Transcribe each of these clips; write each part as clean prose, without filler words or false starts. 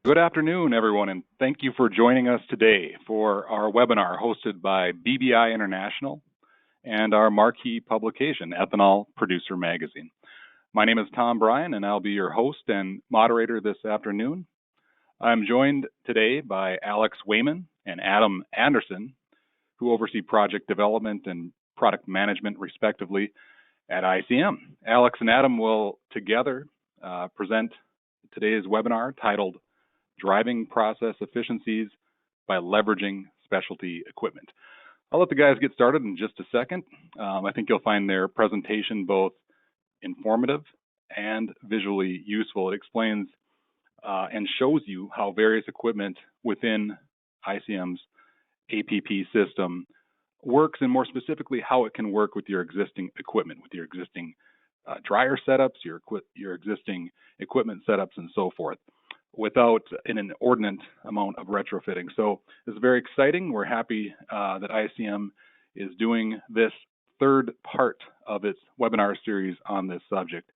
Good afternoon, everyone, and thank you for joining us today for our webinar hosted by BBI International and our marquee publication, Ethanol Producer Magazine. My name is Bryan, and I'll be your host and moderator this afternoon. I'm joined today by Alex Wayman and Adam Anderson, who oversee project development and product management, respectively, at ICM. Alex and Adam will together present today's webinar titled Driving Process Efficiencies by Leveraging Specialty Equipment. I'll let the guys get started in just a second. I think you'll find their presentation both informative and visually useful. It explains and shows you how various equipment within ICM's APP system works, and more specifically, how it can work with your existing equipment, with your existing dryer setups, your existing equipment setups, and so forth, without an inordinate amount of retrofitting. So it's very exciting. We're happy that ICM is doing this third part of its webinar series on this subject.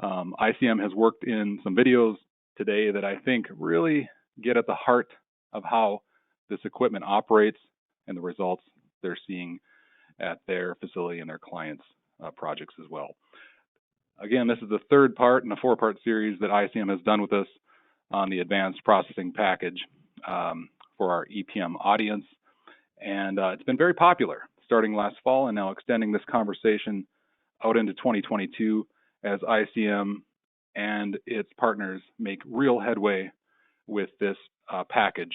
ICM has worked in some videos today that I think really get at the heart of how this equipment operates and the results they're seeing at their facility and their clients' projects as well. Again, this is the third part in a four-part series that ICM has done with us on the advanced processing package for our EPM audience. And it's been very popular starting last fall and now extending this conversation out into 2022 as ICM and its partners make real headway with this package.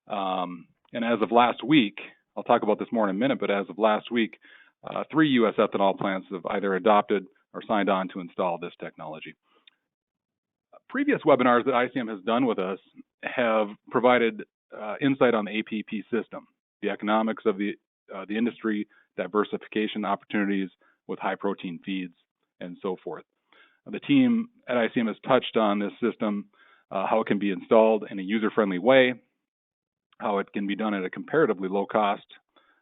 And as of last week, I'll talk about this more in a minute, but as of last week, 3 U.S. ethanol plants have either adopted or signed on to install this technology. Previous webinars that ICM has done with us have provided insight on the APP system, the economics of the industry, diversification opportunities with high protein feeds, and so forth. The team at ICM has touched on this system, how it can be installed in a user-friendly way, how it can be done at a comparatively low cost,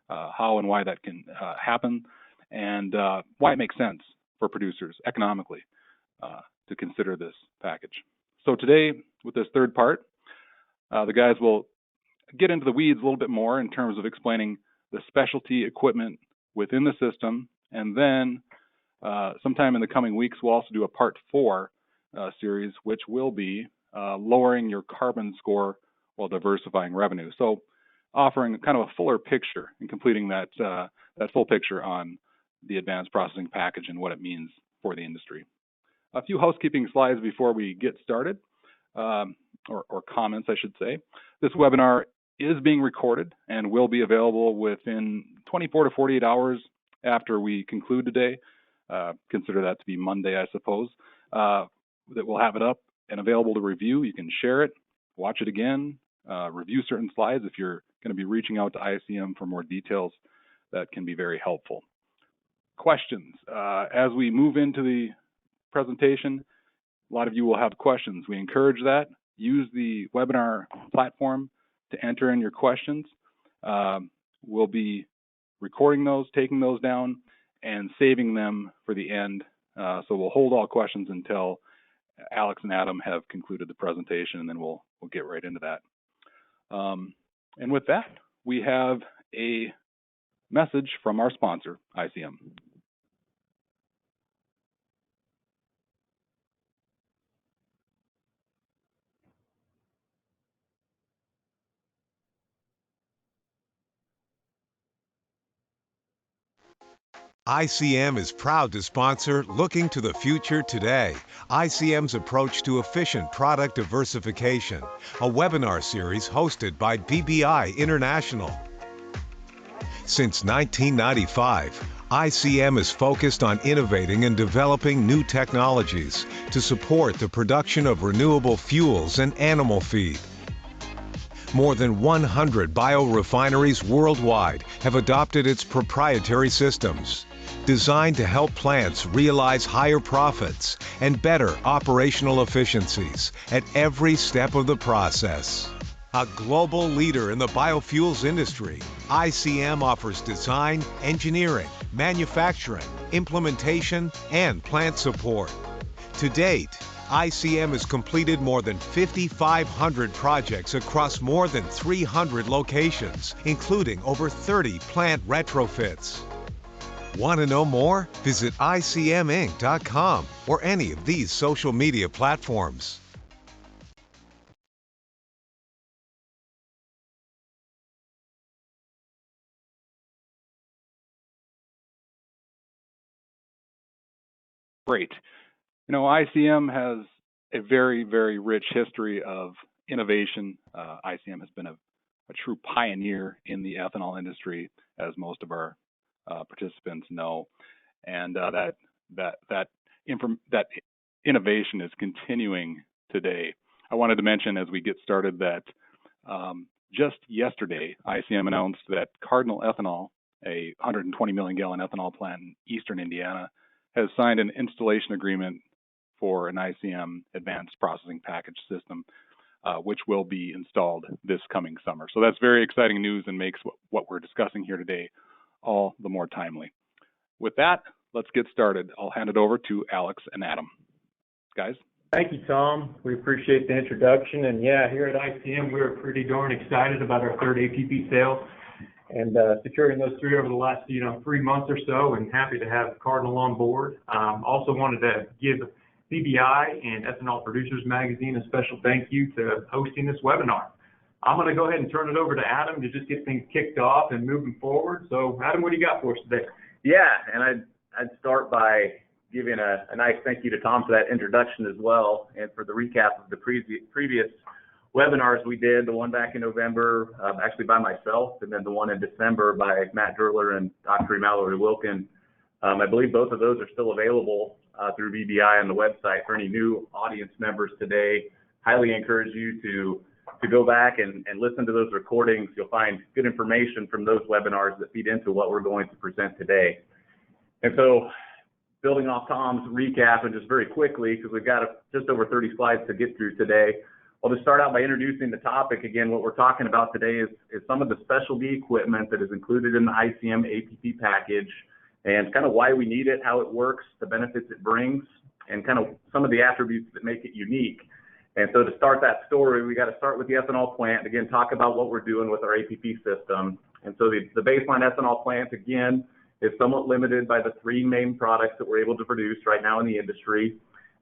how and why that can happen, and why it makes sense for producers economically to consider this package. So today, with this third part, the guys will get into the weeds a little bit more in terms of explaining the specialty equipment within the system, and then sometime in the coming weeks, we'll also do a part 4 series, which will be lowering your carbon score while diversifying revenue. So offering kind of a fuller picture and completing that full picture on the advanced processing package and what it means for the industry. A few housekeeping slides before we get started, or comments, I should say. This webinar is being recorded and will be available within 24 to 48 hours after we conclude today. Consider that to be Monday, I suppose. That we'll have it up and available to review. You can share it, watch it again, review certain slides. If you're going to be reaching out to ICM for more details, that can be very helpful. Questions. As we move into the presentation, a lot of you will have questions. We encourage that. Use the webinar platform to enter in your questions. We'll be recording those, taking those down, and saving them for the end. So we'll hold all questions until Alex and Adam have concluded the presentation, and then we'll get right into that. And with that, we have a message from our sponsor, ICM. ICM is proud to sponsor Looking to the Future Today, ICM's approach to efficient product diversification, a webinar series hosted by BBI International. Since 1995, ICM is focused on innovating and developing new technologies to support the production of renewable fuels and animal feed. More than 100 biorefineries worldwide have adopted its proprietary systems, designed to help plants realize higher profits and better operational efficiencies at every step of the process. A global leader in the biofuels industry, ICM offers design, engineering, manufacturing, implementation, and plant support. To date, ICM has completed more than 5,500 projects across more than 300 locations, including over 30 plant retrofits. Want to know more? Visit ICMInc.com or any of these social media platforms. Great. You know, ICM has a very, very rich history of innovation. ICM has been a true pioneer in the ethanol industry, as most of our participants know, and that innovation is continuing today. I wanted to mention as we get started that just yesterday, ICM announced that Cardinal Ethanol, a 120 million gallon ethanol plant in eastern Indiana, has signed an installation agreement for an ICM advanced processing package system, which will be installed this coming summer. So that's very exciting news and makes what we're discussing here today all the more timely. With that, let's get started. I'll hand it over to Alex and Adam. Guys? Thank you, Tom. We appreciate the introduction. And yeah, here at ICM, we're pretty darn excited about our third APP sale and securing those three over the last 3 months or so, and happy to have Cardinal on board. Also wanted to give BBI and Ethanol Producers Magazine a special thank you to hosting this webinar. I'm going to go ahead and turn it over to Adam to just get things kicked off and moving forward. So Adam, what do you got for us today? Yeah, and I'd start by giving a nice thank you to Tom for that introduction as well, and for the recap of the previous webinars we did, the one back in November, actually by myself, and then the one in December by Matt Durler and Dr. Mallory Wilkin. I believe both of those are still available through BBI on the website. For any new audience members today, highly encourage you to go back and listen to those recordings. You'll find good information from those webinars that feed into what we're going to present today. And so, building off Tom's recap, and just very quickly, because we've got just over 30 slides to get through today, I'll just start out by introducing the topic. Again, what we're talking about today is some of the specialty equipment that is included in the ICM APP package, and kind of why we need it, how it works, the benefits it brings, and kind of some of the attributes that make it unique. And so to start that story, we got to start with the ethanol plant. Again, talk about what we're doing with our APP system. And so the baseline ethanol plant, again, is somewhat limited by the three main products that we're able to produce right now in the industry.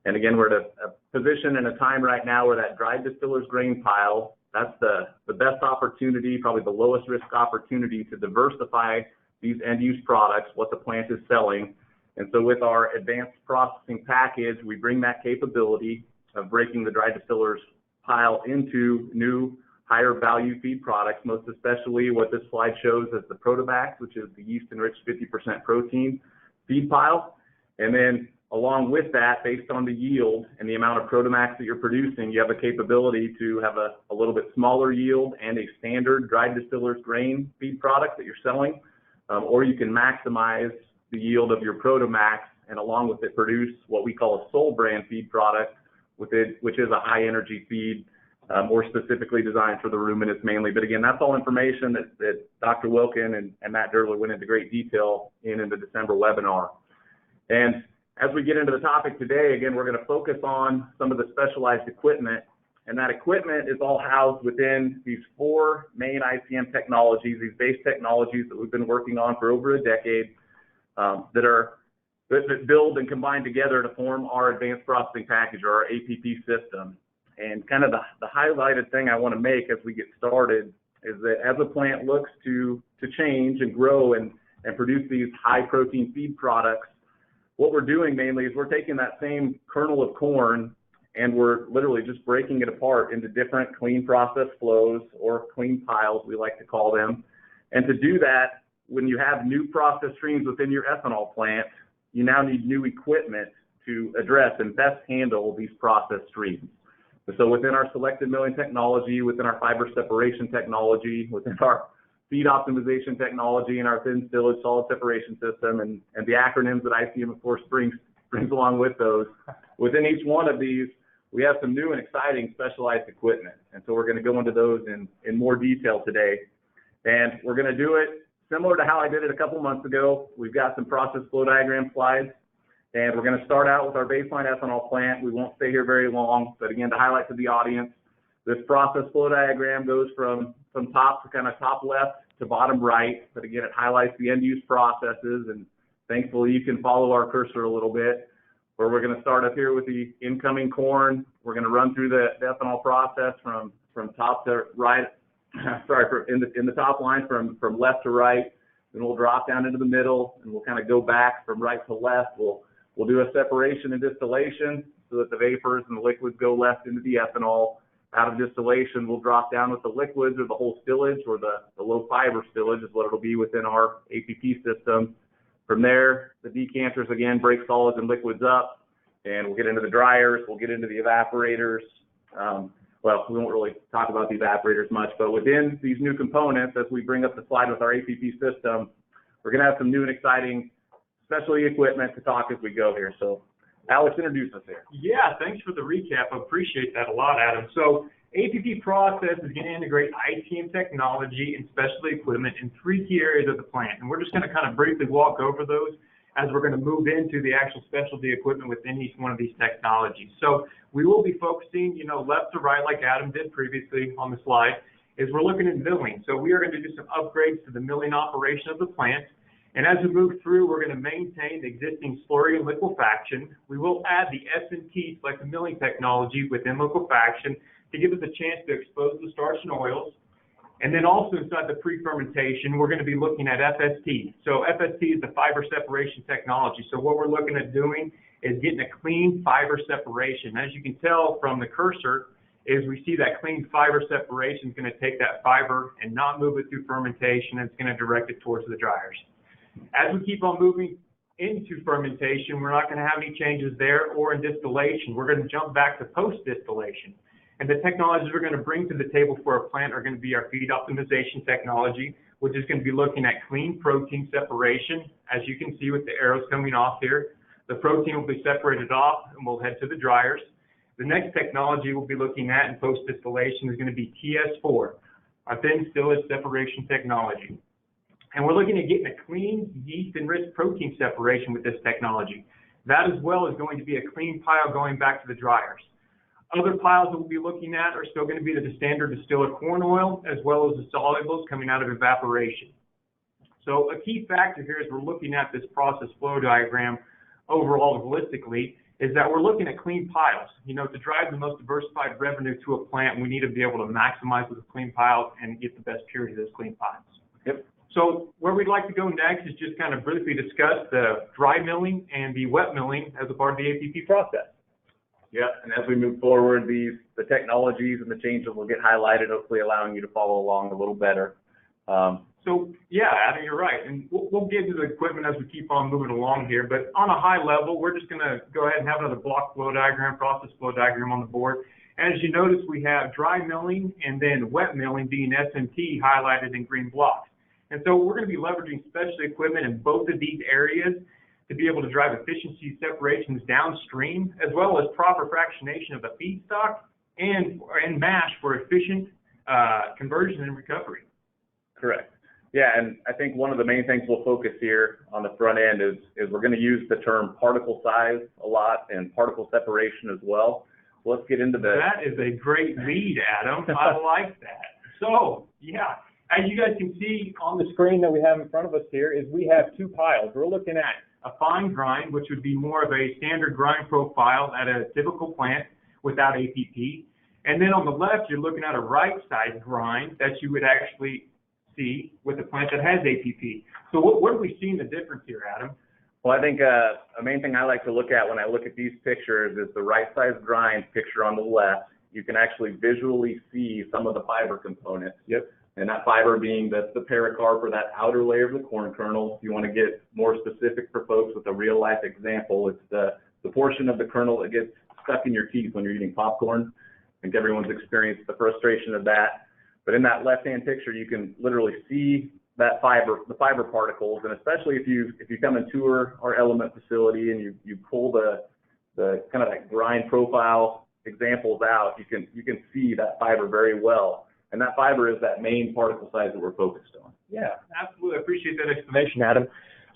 And again, we're at a position and a time right now where that dried distiller's grain pile, that's the best opportunity, probably the lowest risk opportunity to diversify these end-use products, what the plant is selling. And so with our advanced processing package, we bring that capability of breaking the dry distiller's pile into new higher value feed products, most especially what this slide shows as the Protomax, which is the yeast-enriched 50% protein feed pile. And then along with that, based on the yield and the amount of Protomax that you're producing, you have a capability to have a little bit smaller yield and a standard dried distiller's grain feed product that you're selling, or you can maximize the yield of your Protomax and along with it produce what we call a sole brand feed product, which is a high energy feed, more specifically designed for the ruminants mainly. But again, that's all information that Dr. Wilkin and Matt Durler went into great detail in the December webinar. And as we get into the topic today, again, we're going to focus on some of the specialized equipment, and that equipment is all housed within these four main ICM technologies, these base technologies that we've been working on for over a decade, that build and combine together to form our advanced processing package, or our APP system. And kind of the highlighted thing I want to make as we get started is that as a plant looks to change and grow and produce these high protein feed products, what we're doing mainly is we're taking that same kernel of corn and we're literally just breaking it apart into different clean process flows, or clean piles, we like to call them. And to do that, when you have new process streams within your ethanol plant, you now need new equipment to address and best handle these process streams. So within our selective milling technology, within our fiber separation technology, within our feed optimization technology, and our thin stillage solid separation system, and the acronyms that ICM, of course, brings along with those, within each one of these, we have some new and exciting specialized equipment. And so we're going to go into those in more detail today. And we're going to do it similar to how I did it a couple months ago. We've got some process flow diagram slides. And we're going to start out with our baseline ethanol plant. We won't stay here very long, but again, to highlight to the audience, this process flow diagram goes from top to kind of top left to bottom right. But again, it highlights the end-use processes, and thankfully you can follow our cursor a little bit, where we're going to start up here with the incoming corn. We're going to run through the ethanol process from top to right, in the top line from left to right. Then we'll drop down into the middle, and we'll kind of go back from right to left. We'll do a separation and distillation so that the vapors and the liquids go left into the ethanol. Out of distillation, we'll drop down with the liquids or the whole stillage, or the low fiber stillage is what it'll be within our APP system. From there, the decanters again break solids and liquids up, and we'll get into the dryers, we'll get into the evaporators. Well, we won't really talk about the evaporators much, but within these new components, as we bring up the slide with our APP system, we're going to have some new and exciting specialty equipment to talk as we go here. So Alex, introduce us here. Yeah, thanks for the recap. I appreciate that a lot, Adam. So APP process is going to integrate ICM technology and specialty equipment in 3 key areas of the plant. And we're just going to kind of briefly walk over those as we're going to move into the actual specialty equipment within each one of these technologies. So we will be focusing, left to right like Adam did previously on the slide, is we're looking at milling. So we are going to do some upgrades to the milling operation of the plant. And as we move through, we're going to maintain the existing slurry and liquefaction. We will add the SMT selective milling technology within liquefaction to give us a chance to expose the starch and oils. And then also inside the pre-fermentation, we're going to be looking at FST. So FST is the fiber separation technology. So what we're looking at doing is getting a clean fiber separation. As you can tell from the cursor, is we see that clean fiber separation is going to take that fiber and not move it through fermentation. It's going to direct it towards the dryers. As we keep on moving into fermentation, we're not going to have any changes there, or in distillation. We're going to jump back to post-distillation. And the technologies we're going to bring to the table for our plant are going to be our feed optimization technology, which is going to be looking at clean protein separation. As you can see with the arrows coming off here, the protein will be separated off and we'll head to the dryers. The next technology we'll be looking at in post-distillation is going to be Ts4, our thin stillage separation technology. And we're looking at getting a clean yeast-enriched protein separation with this technology. That as well is going to be a clean pile going back to the dryers. Other piles that we'll be looking at are still going to be the standard distiller corn oil, as well as the solubles coming out of evaporation. So a key factor here as we're looking at this process flow diagram overall holistically is that we're looking at clean piles. To drive the most diversified revenue to a plant, we need to be able to maximize with the clean piles and get the best purity of those clean piles. Yep. So where we'd like to go next is just kind of briefly discuss the dry milling and the wet milling as a part of the APP process. Yeah, and as we move forward, the technologies and the changes will get highlighted, hopefully allowing you to follow along a little better. So yeah, Adam, you're right. And we'll get to the equipment as we keep on moving along here. But on a high level, we're just going to go ahead and have another block flow diagram, process flow diagram on the board. And as you notice, we have dry milling and then wet milling being SMT highlighted in green blocks. And so we're going to be leveraging specialty equipment in both of these areas to be able to drive efficiency separations downstream, as well as proper fractionation of the feedstock and mash for efficient conversion and recovery. Correct. Yeah, and I think one of the main things we'll focus here on the front end is we're going to use the term particle size a lot and particle separation as well. So let's get into That is a great lead, Adam. I like that. So, yeah, as you guys can see on the screen that we have in front of us here is we have 2 piles. We're looking at a fine grind, which would be more of a standard grind profile at a typical plant without APP. And then on the left, you're looking at a right-side grind that you would actually see with a plant that has APP. So what are we seeing the difference here, Adam? Well, I think a main thing I like to look at when I look at these pictures is the right-side grind picture on the left. You can actually visually see some of the fiber components. Yep. And that fiber being the pericarp, or that outer layer of the corn kernel. If you want to get more specific for folks with a real-life example, it's the portion of the kernel that gets stuck in your teeth when you're eating popcorn. I think everyone's experienced the frustration of that. But in that left-hand picture, you can literally see that fiber, the fiber particles, and especially if you come and tour our element facility and you pull the kind of that grind profile examples out, you can see that fiber very well. And that fiber is that main particle size that we're focused on. Yeah, absolutely. I appreciate that explanation, Adam.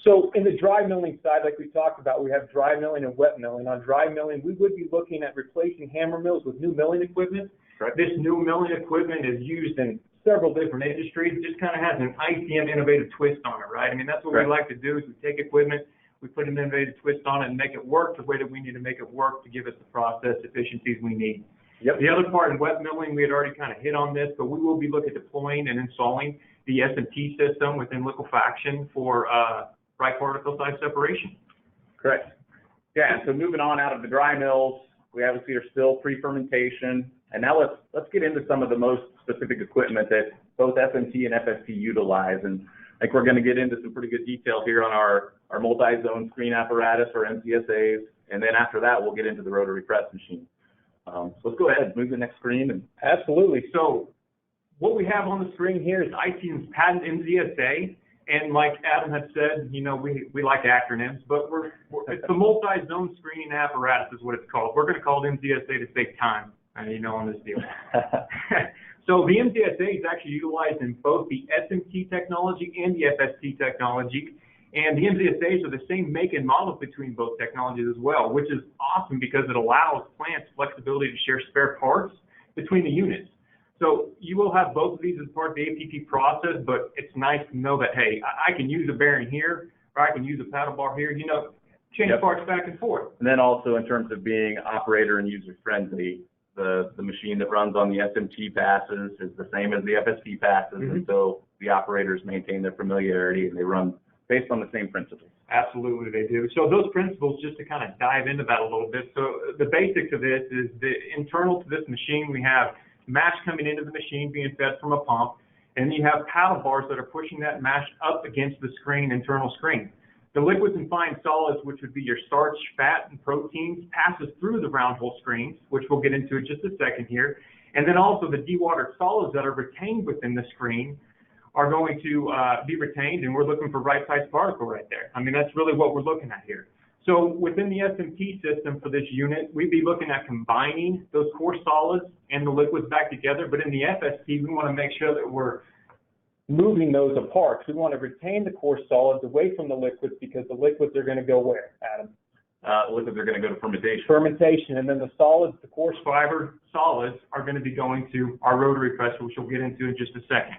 So in the dry milling side, like we talked about, we have dry milling and wet milling. On dry milling, we would be looking at replacing hammer mills with new milling equipment. Right. This new milling equipment is used in several different industries. It just kind of has an ICM innovative twist on it, right? I mean, that's what we like to do is we take equipment, we put an innovative twist on it and make it work the way that we need to make it work to give us the process efficiencies we need. Yep. The other part in wet milling, we had already kind of hit on this, but we will be looking at deploying and installing the SOT system within liquefaction for dry particle size separation. Correct. Yeah, so moving on out of the dry mills, we obviously are still pre-fermentation. And now let's get into some of the most specific equipment that both SMT and FST utilize. And I think we're going to get into some pretty good detail here on our multi-zone screen apparatus, or MCSAs. And then after that, we'll get into the rotary press machine. So let's go ahead, move to the next screen. And absolutely. So what we have on the screen here is ICM's patent MCSA. And like Adam had said, you know, we like acronyms, but it's a multi-zone screening apparatus is what it's called. We're going to call it MCSA to save time, you know, on this deal. So the MCSA is actually utilized in both the SMT technology and the FST technology. And the MCSAs are the same make and model between both technologies as well, which is awesome because it allows plants flexibility to share spare parts between the units. So you will have both of these as part of the APP process, but it's nice to know that, hey, I can use a bearing here, or I can use a paddle bar here, you know, change parts back and forth. And then also in terms of being operator and user friendly, the machine that runs on the SMT passes is the same as the FST passes, and so the operators maintain their familiarity and they run based on the same principles. Absolutely, they do. So those principles, just to kind of dive into that a little bit. So the basics of this is the internal to this machine, we have mash coming into the machine being fed from a pump, and then you have paddle bars that are pushing that mash up against the screen, internal screen. The liquids and fine solids, which would be your starch, fat, and proteins, passes through the round hole screens, which we'll get into in just a second here. And then also the dewatered solids that are retained within the screen are going to be retained, and we're looking for right-sized particle right there. I mean, that's really what we're looking at here. So within the SMT system for this unit, we'd be looking at combining those core solids and the liquids back together. But in the FST, we want to make sure that we're moving those apart. We want to retain the core solids away from the liquids because the liquids are going to go where, Adam? Liquids are going to go to fermentation. Fermentation, and then the solids, the coarse fiber solids, are going to be going to our rotary press, which we'll get into in just a second.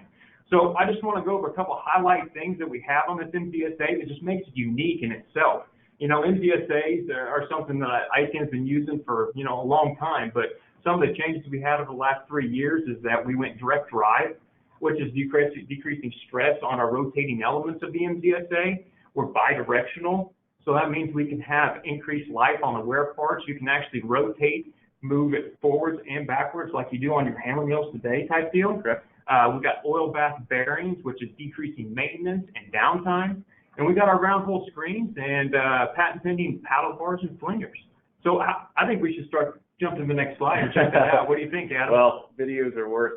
So I just want to go over a couple highlight things that we have on this MCSA that just makes it unique in itself. You know, MCSAs are something that ICM's been using for, you know, a long time, but some of the changes we had over the last 3 years is that we went direct drive, which is decreasing stress on our rotating elements of the MCSA. We're bidirectional, so that means we can have increased life on the wear parts. You can actually rotate, move it forwards and backwards like you do on your hammer mills today type deal. Correct. We've got oil bath bearings, which is decreasing maintenance and downtime. And we got our round hole screens and patent pending paddle bars and flingers. So I think we should start jumping to the next slide and check that out. What do you think, Adam? Well, videos are worth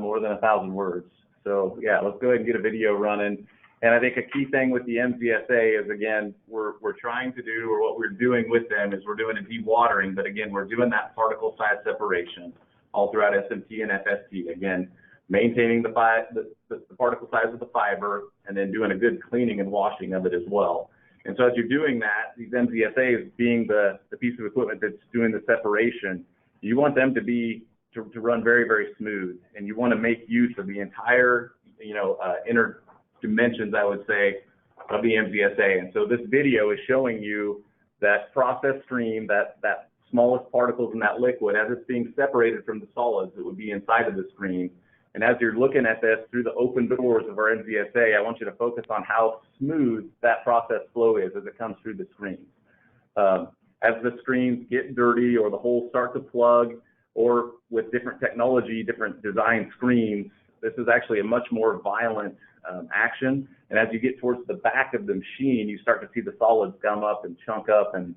more than 1,000 words. So yeah, let's go ahead and get a video running. And I think a key thing with the MCSA is, again, we're trying to do, or what we're doing with them is we're doing a dewatering, but again, we're doing that particle size separation all throughout SMT and FST. Again, maintaining the particle size of the fiber, and then doing a good cleaning and washing of it as well. And so as you're doing that, these MCSAs being the piece of equipment that's doing the separation, you want them to run very, very smooth, and you want to make use of the entire, inner dimensions, I would say, of the MCSA. And so this video is showing you that process stream, that smallest particles in that liquid, as it's being separated from the solids that would be inside of the screen. And as you're looking at this through the open doors of our MCSA, I want you to focus on how smooth that process flow is as it comes through the screens. As the screens get dirty or the holes start to plug, or with different technology, different design screens, this is actually a much more violent action. And as you get towards the back of the machine, you start to see the solids come up and chunk up. And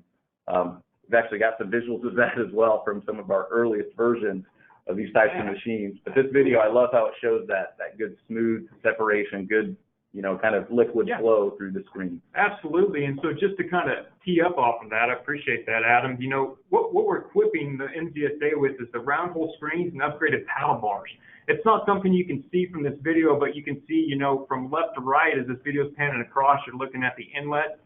we've actually got some visuals of that as well from some of our earliest versions of these types of machines. But this video, I love how it shows that good smooth separation, good, kind of liquid flow through the screen. Absolutely. And so just to kind of tee up off of that, I appreciate that, Adam. What we're equipping the MCSA with is the round hole screens and upgraded paddle bars. It's not something you can see from this video, but you can see, from left to right as this video is panning across, you're looking at the inlet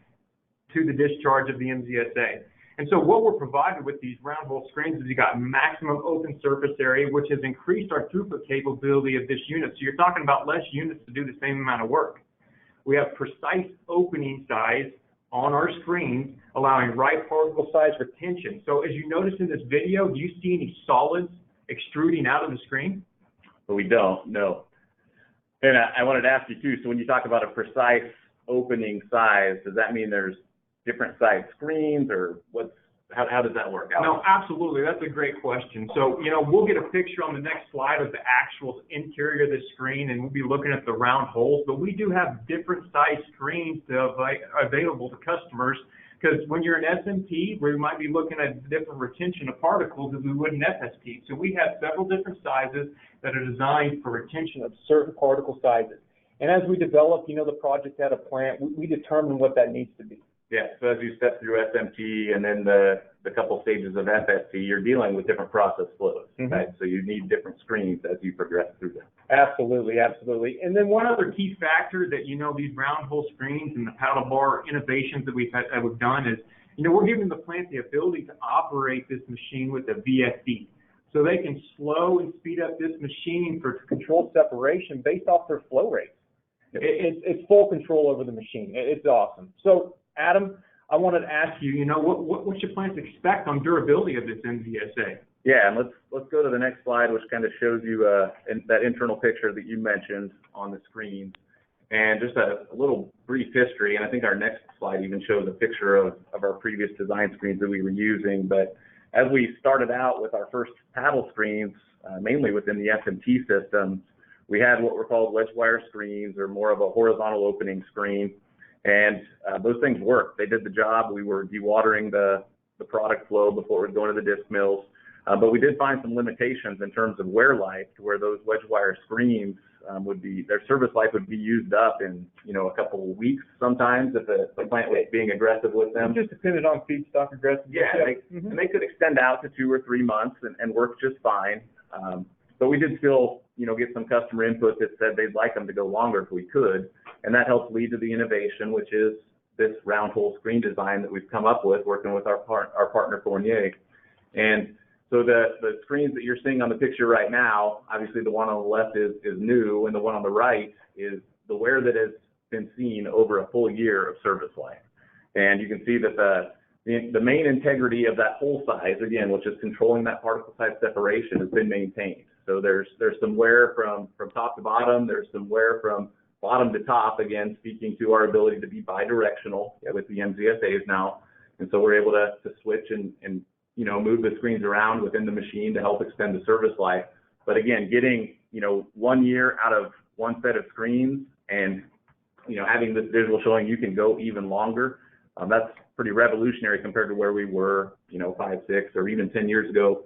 to the discharge of the MZSA. And so what we're provided with these round hole screens is you got maximum open surface area, which has increased our throughput capability of this unit. So you're talking about less units to do the same amount of work. We have precise opening size on our screens, allowing right particle size retention. So as you notice in this video, do you see any solids extruding out of the screen? But we don't, no. And I wanted to ask you too, so when you talk about a precise opening size, does that mean there's different size screens, or how does that work out? No, absolutely. That's a great question. So, we'll get a picture on the next slide of the actual interior of the screen, and we'll be looking at the round holes. But we do have different size screens available to customers, because when you're an SMT, we might be looking at different retention of particles as we would in FST. So we have several different sizes that are designed for retention of certain particle sizes. And as we develop, the project at a plant, we determine what that needs to be. Yeah, so as you step through SMT and then the couple stages of FST, you're dealing with different process flows, right? So you need different screens as you progress through them. Absolutely, absolutely. And then one other key factor that, these round hole screens and the paddle bar innovations that we've done is, we're giving the plant the ability to operate this machine with a VFD. So they can slow and speed up this machine for controlled separation based off their flow rates. It's full control over the machine. It's awesome. So, Adam, I wanted to ask you, what should plants expect on durability of this MZSA? Yeah, and let's go to the next slide, which kind of shows you that internal picture that you mentioned on the screen, and just a little brief history. And I think our next slide even shows a picture of our previous design screens that we were using. But as we started out with our first paddle screens, mainly within the SMT systems, we had what were called wedge wire screens, or more of a horizontal opening screen. And those things worked. They did the job. We were dewatering the product flow before it would go into the disc mills. But we did find some limitations in terms of wear life, to where those wedge wire screens their service life would be used up in, a couple of weeks sometimes if the plant was being aggressive with them. It just depended on feedstock aggressiveness. Yeah, and they could extend out to 2 or 3 months and work just fine. But we did still, get some customer input that said they'd like them to go longer if we could. And that helped lead to the innovation, which is this round hole screen design that we've come up with, working with our partner Fournier. And so the screens that you're seeing on the picture right now, obviously the one on the left is new, and the one on the right is the wear that has been seen over a full year of service life. And you can see that the main integrity of that hole size, again, which is controlling that particle size separation, has been maintained. So there's some wear from top to bottom. There's some wear from bottom to top, again, speaking to our ability to be bidirectional with the MZSAs now. And so we're able to switch and move the screens around within the machine to help extend the service life. But again, getting, 1 year out of one set of screens and, having this visual showing you can go even longer, that's pretty revolutionary compared to where we were, 5, 6, or even 10 years ago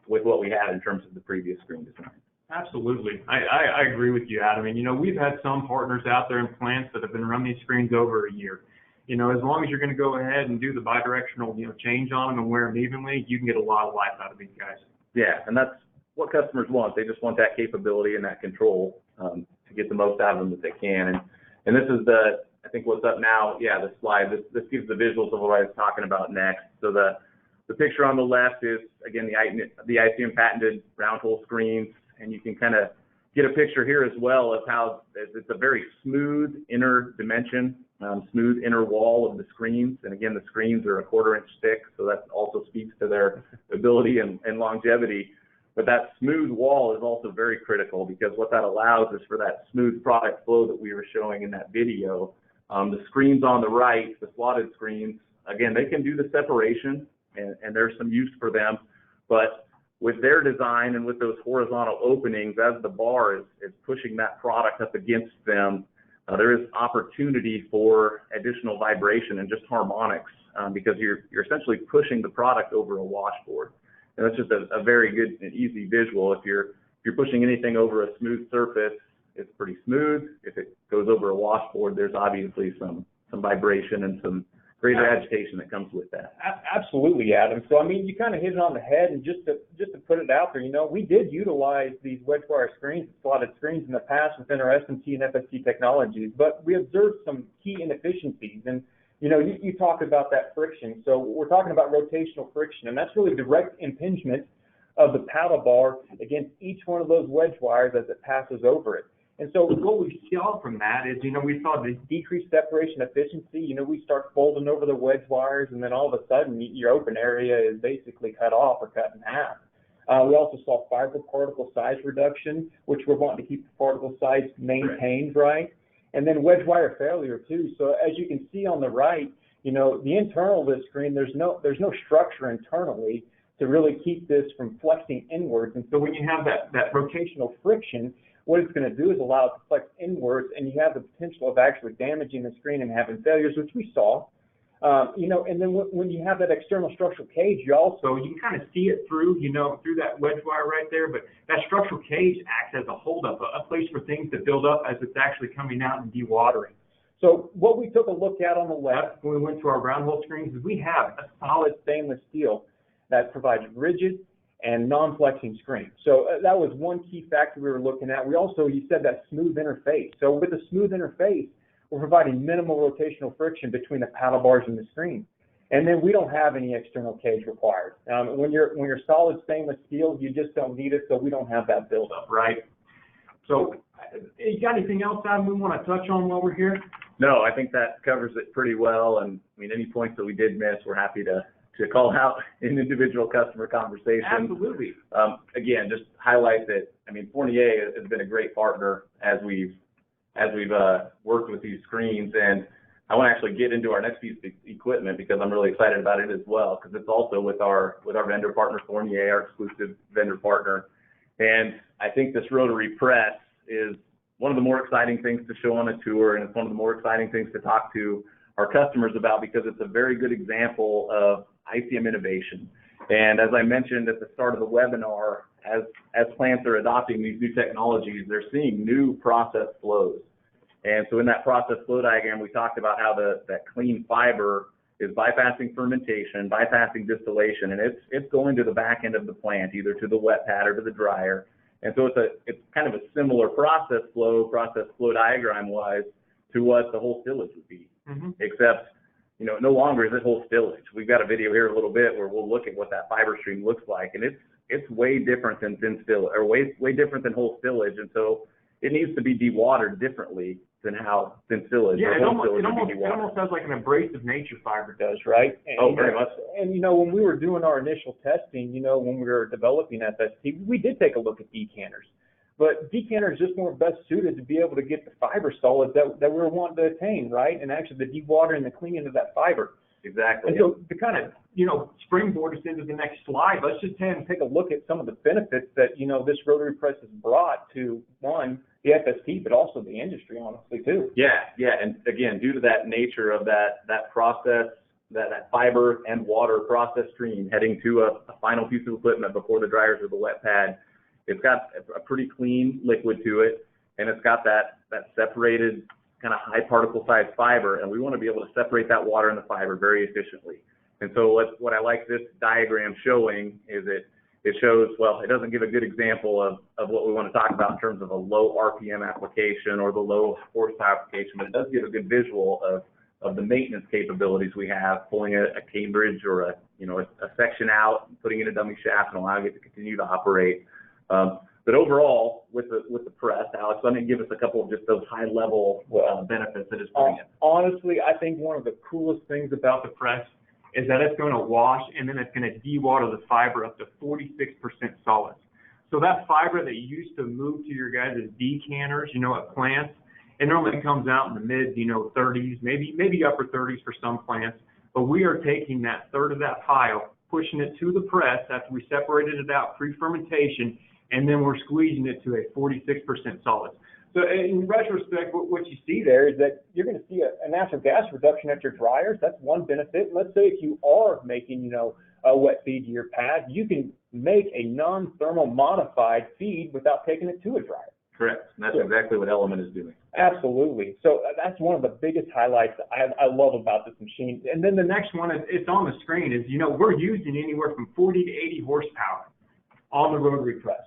with what we had in terms of the previous screen design. Absolutely. I agree with you, Adam. And, we've had some partners out there in plants that have been running these screens over a year. As long as you're going to go ahead and do the bidirectional, change on them and wear them evenly, you can get a lot of life out of these guys. Yeah, and that's what customers want. They just want that capability and that control to get the most out of them that they can. And this is I think what's up now, the slide. This gives the visuals of what I was talking about next. So the picture on the left is, again, the ICM patented round hole screens, and you can kind of get a picture here as well of how it's a very smooth inner dimension, smooth inner wall of the screens. And again, the screens are a 1/4 inch thick, so that also speaks to their ability and longevity. But that smooth wall is also very critical, because what that allows is for that smooth product flow that we were showing in that video. The screens on the right, the slotted screens, again, they can do the separation, and there's some use for them. But with their design and with those horizontal openings, as the bar is pushing that product up against them, there is opportunity for additional vibration and just harmonics, because you're essentially pushing the product over a washboard. And that's just a very good and easy visual. If you're pushing anything over a smooth surface, it's pretty smooth. If it goes over a washboard, there's obviously some vibration and some greater agitation that comes with that. Absolutely, Adam. So, I mean, you kind of hit it on the head, and just to put it out there, we did utilize these wedge wire screens, slotted screens in the past within our SMT and FST technologies, but we observed some key inefficiencies. And, you talk about that friction. So we're talking about rotational friction, and that's really direct impingement of the paddle bar against each one of those wedge wires as it passes over it. And so what we saw from that is, we saw the decreased separation efficiency. We start folding over the wedge wires, and then all of a sudden your open area is basically cut off or cut in half. We also saw fiber particle size reduction, which we're wanting to keep the particle size maintained, right? And then wedge wire failure too. So as you can see on the right, the internal of this screen, there's no structure internally to really keep this from flexing inwards. And so when you have that rotational friction, what it's going to do is allow it to flex inwards, and you have the potential of actually damaging the screen and having failures, which we saw. And then when you have that external structural cage, you can kind of see it through, through that wedge wire right there. But that structural cage acts as a holdup, a place for things to build up as it's actually coming out and dewatering. So what we took a look at on the left when we went to our round hole screens is we have a solid stainless steel that provides rigid and non-flexing screen. So that was one key factor we were looking at. We also, you said that smooth interface. So with a smooth interface, we're providing minimal rotational friction between the paddle bars and the screen. And then we don't have any external cage required. When you're solid stainless steel, you just don't need it, so we don't have that buildup, right? So you got anything else, Adam, we want to touch on while we're here? No, I think that covers it pretty well. And I mean, any points that we did miss, we're happy to call out in individual customer conversation. Absolutely. Again, just highlight that, I mean, Fournier has been a great partner as we've worked with these screens. And I want to actually get into our next piece of equipment because I'm really excited about it as well, because it's also with our vendor partner, Fournier, our exclusive vendor partner. And I think this Rotary Press is one of the more exciting things to show on a tour, and it's one of the more exciting things to talk to our customers about because it's a very good example of ICM innovation. And as I mentioned at the start of the webinar, as plants are adopting these new technologies, they're seeing new process flows. And so in that process flow diagram, we talked about how that clean fiber is bypassing fermentation, bypassing distillation, and it's going to the back end of the plant, either to the wet pad or to the dryer. And so it's kind of a similar process flow diagram-wise to what the whole stillage would be, except no longer is it whole stillage. We've got a video here a little bit where we'll look at what that fiber stream looks like, and it's way different than thin still, or way different than whole stillage, and so it needs to be dewatered differently than how thin stillage. Yeah, it almost sounds like an abrasive nature fiber does, right? And, very much. And when we were doing our initial testing, when we were developing FST, we did take a look at decanters. But decanters just weren't best suited to be able to get the fiber solids that we were wanting to attain, right? And actually the dewatering and the cleaning of that fiber. Exactly. And so to kind of, springboard us into the next slide, let's just take a look at some of the benefits that, this Rotary Press has brought to, one, the FST, but also the industry, honestly, too. Yeah. And again, due to that nature of that process, that fiber and water process stream heading to a final piece of equipment before the dryers or the wet pad, it's got a pretty clean liquid to it, and it's got that separated kind of high particle size fiber, and we want to be able to separate that water and the fiber very efficiently. And so what I like this diagram showing is it shows, well, it doesn't give a good example of what we want to talk about in terms of a low RPM application or the low horsepower application, but it does give a good visual of the maintenance capabilities we have, pulling a Cambridge or a section out, putting in a dummy shaft and allowing it to continue to operate. But overall, with the press, Alex, let me give us a couple of just those high-level benefits that it's bringing. Honestly, I think one of the coolest things about the press is that it's going to wash and then it's going to dewater the fiber up to 46% solids. So that fiber that used to move to your guys' decanters, at plants, it normally comes out in the mid, 30s, maybe upper 30s for some plants. But we are taking that third of that pile, pushing it to the press after we separated it out pre-fermentation, and then we're squeezing it to a 46% solids. So in retrospect, what you see there is that you're going to see a natural gas reduction at your dryers. That's one benefit. Let's say if you are making, a wet feed to your pad, you can make a non-thermal modified feed without taking it to a dryer. Correct. And that's exactly what Element is doing. Absolutely. So that's one of the biggest highlights I love about this machine. And then the next one, it's on the screen, is, we're using anywhere from 40 to 80 horsepower on the rotary press.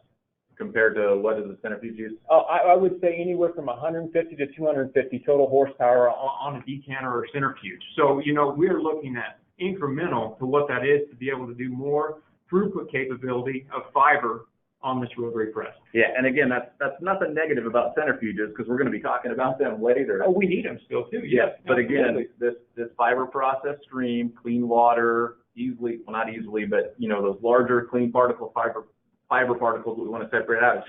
Compared to what is the centrifuge use? I would say anywhere from 150 to 250 total horsepower on a decanter or centrifuge. So, we're looking at incremental to what that is to be able to do more throughput capability of fiber on this rotary press. Yeah, and again, that's nothing negative about centrifuges, because we're going to be talking about them later. Oh, we need them still too. Yes, but again, this fiber process stream, clean water, not easily, but those larger clean fiber particles that we want to separate out.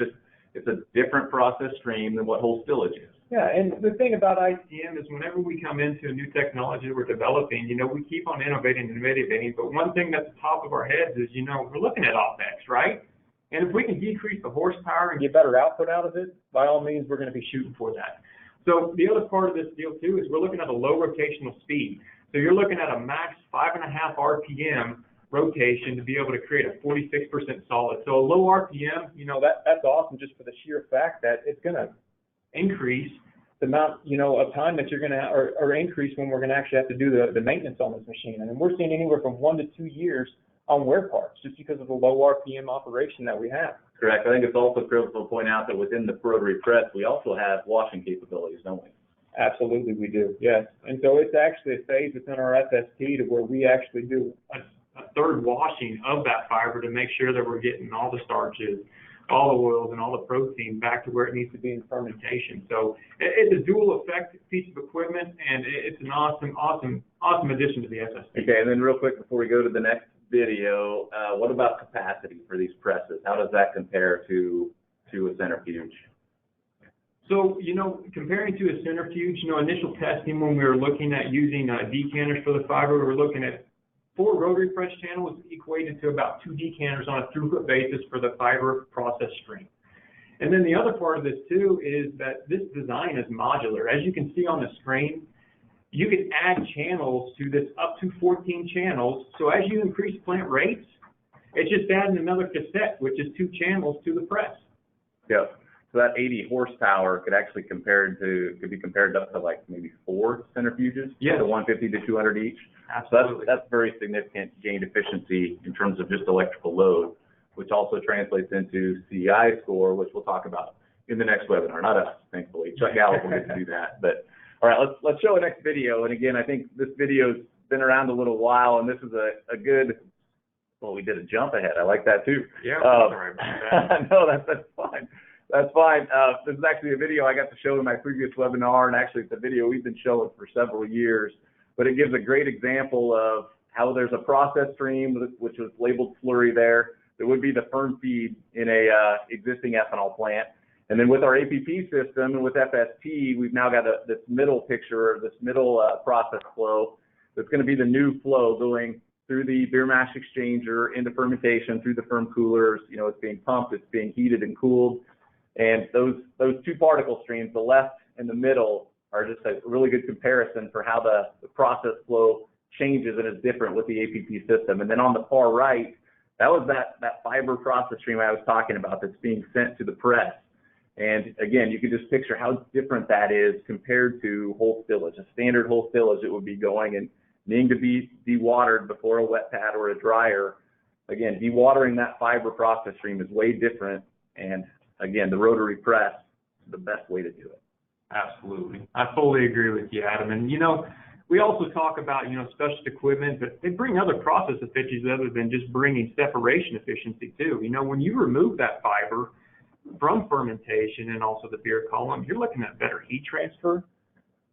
It's a different process stream than what whole stillage is. Yeah, and the thing about ICM is whenever we come into a new technology that we're developing, we keep on innovating and innovating, but one thing that's the top of our heads is, we're looking at OpEx, right? And if we can decrease the horsepower and get better output out of it, by all means, we're going to be shooting for that. So the other part of this deal too is we're looking at a low rotational speed. So you're looking at a max 5.5 RPM rotation to be able to create a 46% solid. So a low RPM, that's awesome just for the sheer fact that it's going to increase the amount, of time that you're going to, or increase when we're going to actually have to do the maintenance on this machine. And we're seeing anywhere from 1 to 2 years on wear parts, just because of the low RPM operation that we have. Correct. I think it's also critical to point out that within the rotary press, we also have washing capabilities, don't we? Absolutely, we do, yes. And so it's actually a phase within our FST to where we actually do a third washing of that fiber to make sure that we're getting all the starches, all the oils, and all the protein back to where it needs to be in fermentation. So it's a dual effect piece of equipment, and it's an awesome addition to the FST. Okay, and then real quick before we go to the next video, what about capacity for these presses? How does that compare to a centrifuge? So, comparing to a centrifuge, initial testing when we were looking at using decanters for the fiber, we were looking at 4 rotary press channels equated to about 2 decanters on a throughput basis for the fiber process stream. And then the other part of this too is that this design is modular. As you can see on the screen, you can add channels to this up to 14 channels. So as you increase plant rates, it's just adding another cassette, which is 2 channels to the press. Yep. So that 80 horsepower could be compared up to like maybe 4 centrifuges. Yes. So 150 to 200 each. Absolutely. So that's very significant gained efficiency in terms of just electrical load, which also translates into CI score, which we'll talk about in the next webinar. Not us, thankfully. Chuck Gallup will get to do that. But all right, let's show a next video. And again, I think this video's been around a little while, and this is a good. Well, we did a jump ahead. I like that too. Yeah, sorry about that. No, that's fine. That's fine. This is actually a video I got to show in my previous webinar, and actually it's a video we've been showing for several years. But it gives a great example of how there's a process stream, which was labeled slurry there, that would be the firm feed in a existing ethanol plant. And then with our APP system and with FST, we've now got this middle picture, this middle process flow that's going to be the new flow going through the beer mash exchanger into fermentation, through the firm coolers. It's being pumped, it's being heated and cooled. And those 2 particle streams, the left and the middle, are just a really good comparison for how the process flow changes and is different with the APP system. And then on the far right, that was that fiber process stream I was talking about that's being sent to the press. And again, you can just picture how different that is compared to whole stillage. A standard whole stillage, it would be going and needing to be dewatered before a wet pad or a dryer. Again, dewatering that fiber process stream is way different. And again, the rotary press is the best way to do it. Absolutely. I fully agree with you, Adam. And, we also talk about, specialty equipment, but they bring other process efficiencies other than just bringing separation efficiency too. When you remove that fiber from fermentation and also the beer column, you're looking at better heat transfer,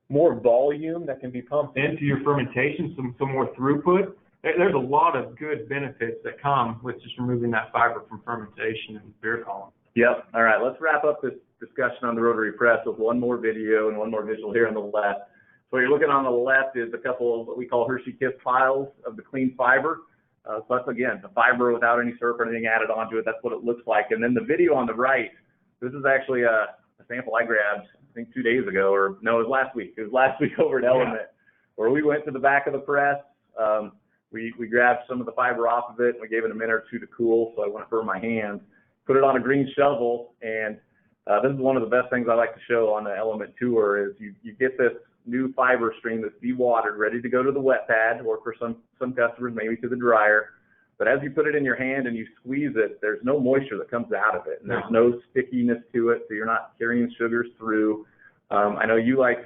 more volume that can be pumped into your fermentation, some more throughput. There's a lot of good benefits that come with just removing that fiber from fermentation and beer column. Yep. All right. Let's wrap up this discussion on the rotary press with one more video and one more visual here on the left. So what you're looking on the left is a couple of what we call Hershey Kiss piles of the clean fiber. So that's, again, the fiber without any syrup or anything added onto it. That's what it looks like. And then the video on the right, this is actually a sample I grabbed, I think 2 days ago, or no, it was last week. It was last week over at Element, where we went to the back of the press. We grabbed some of the fiber off of it, and we gave it a minute or 2 to cool, so I wouldn't burn my hands. Put it on a green shovel, and this is one of the best things I like to show on the Element Tour is you get this new fiber stream that's dewatered, ready to go to the wet pad, or for some customers, maybe to the dryer. But as you put it in your hand and you squeeze it, there's no moisture that comes out of it, and there's no stickiness to it, so you're not carrying sugars through. I know you like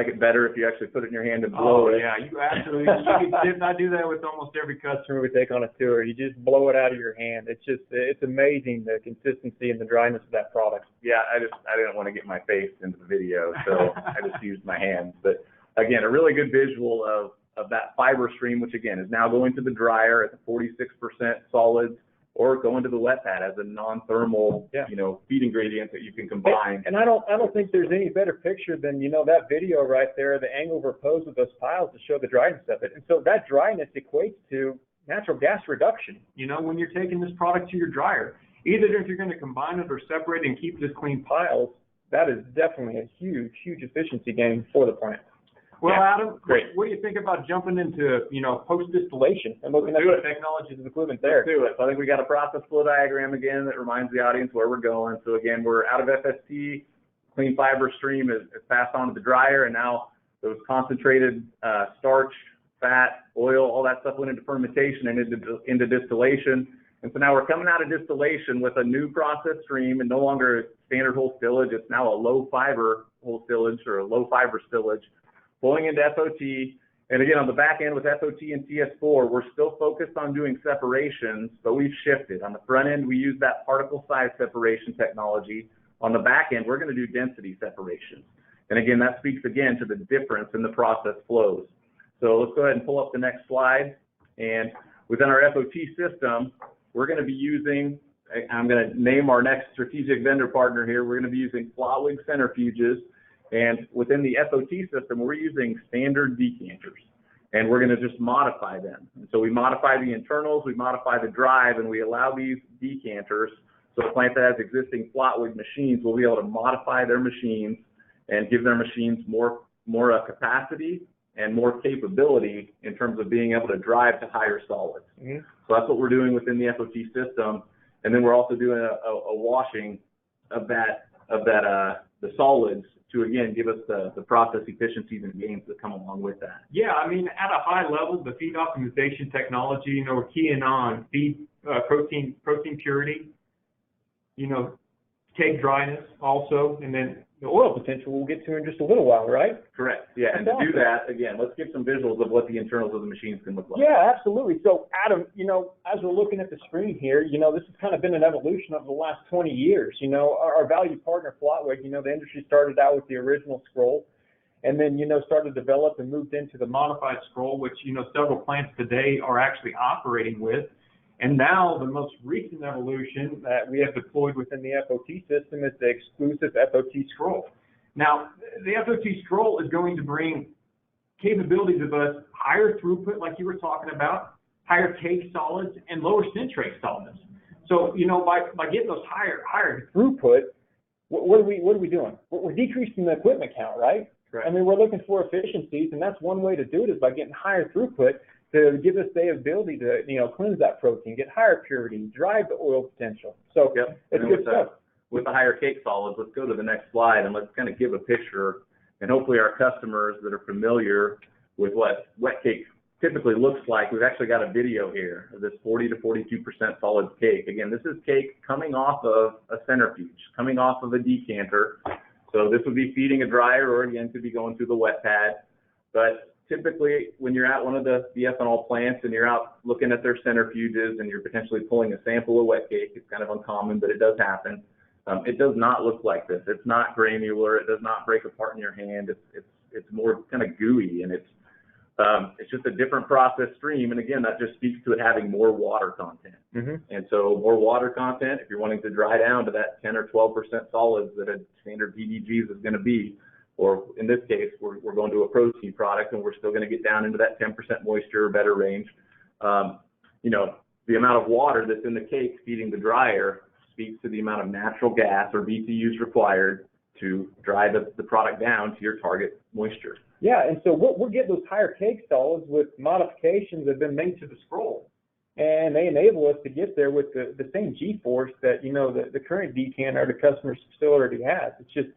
it better if you actually put it in your hand and blow it. Yeah, you absolutely. I do that with almost every customer we take on a tour. You just blow it out of your hand. It's amazing the consistency and the dryness of that product. Yeah, I didn't want to get my face into the video, so I just used my hands. But again, a really good visual of that fiber stream, which again is now going to the dryer at the 46% solids, or going to the wet pad as a non-thermal, feed ingredient that you can combine. And I don't think there's any better picture than, that video right there, the angle proposed with those piles to show the dryness of it. And so that dryness equates to natural gas reduction, when you're taking this product to your dryer. Either if you're going to combine it or separate it and keep this clean piles, that is definitely a huge, huge efficiency gain for the plant. Well, Adam, great. What do you think about jumping into, post-distillation and looking at the technologies of the equipment there? Let's do it. So I think we got a process flow diagram again that reminds the audience where we're going. So again, we're out of FST, clean fiber stream is passed on to the dryer, and now those concentrated starch, fat, oil, all that stuff went into fermentation and into distillation. And so now we're coming out of distillation with a new process stream, and no longer standard whole stillage. It's now a low fiber whole stillage, or a low fiber stillage, flowing into SOT. And again, on the back end with SOT and Ts4, we're still focused on doing separations, but we've shifted. On the front end, we use that particle size separation technology. On the back end, we're going to do density separation. And again, that speaks again to the difference in the process flows. So let's go ahead and pull up the next slide. And within our SOT system, we're going to be using, I'm going to name our next strategic vendor partner here. We're going to be using Slotwood centrifuges. And within the SOT system, we're using standard decanters, and we're going to just modify them. And so we modify the internals, we modify the drive, and we allow these decanters. So a plant that has existing Slotwood machines will be able to modify their machines and give their machines more capacity and more capability in terms of being able to drive to higher solids. Mm-hmm. So that's what we're doing within the SOT system. And then we're also doing a washing of the solids to, again, give us the process efficiencies and gains that come along with that. Yeah, I mean, at a high level, the feed optimization technology, we're keying on feed protein purity, cake dryness also, and then the oil potential we'll get to in just a little while, right? Correct, yeah, and to do that, again, let's get some visuals of what the internals of the machines can look like. Yeah, absolutely. So, Adam, as we're looking at the screen here, this has kind of been an evolution of the last 20 years. Our value partner, Slotwood, the industry started out with the original scroll, and then, started to develop and moved into the modified scroll, which, several plants today are actually operating with. And now the most recent evolution that we have deployed within the SOT system is the exclusive SOT Scroll. Now, the SOT Scroll is going to bring capabilities of us higher throughput, like you were talking about, higher cake solids, and lower centrate solids. So, by getting those higher throughput, what are we doing? We're decreasing the equipment count, right? Correct. I mean, we're looking for efficiencies, and that's one way to do it is by getting higher throughput to give us the ability to, cleanse that protein, get higher purity, drive the oil potential. So it's good stuff. With the higher cake solids, let's go to the next slide and let's kind of give a picture, and hopefully our customers that are familiar with what wet cake typically looks like, we've actually got a video here of this 40 to 42% solids cake. Again, this is cake coming off of a centrifuge, coming off of a decanter. So this would be feeding a dryer, or again, could be going through the wet pad. But typically, when you're at one of the ethanol plants and you're out looking at their centrifuges and you're potentially pulling a sample of wet cake, it's kind of uncommon, but it does happen. It does not look like this. It's not granular. It does not break apart in your hand. It's more kind of gooey, and it's just a different process stream. And again, that just speaks to it having more water content. Mm-hmm. And so more water content, if you're wanting to dry down to that 10 or 12% solids that a standard PDGs is going to be, or in this case, we're going to a protein product, and we're still going to get down into that 10% moisture or better range. The amount of water that's in the cake feeding the dryer speaks to the amount of natural gas or BTUs required to dry the product down to your target moisture. Yeah, and so we're getting those higher cake solids with modifications that have been made to the scroll. and they enable us to get there with the same G-force that, the current decanter the customer still already has. It's just,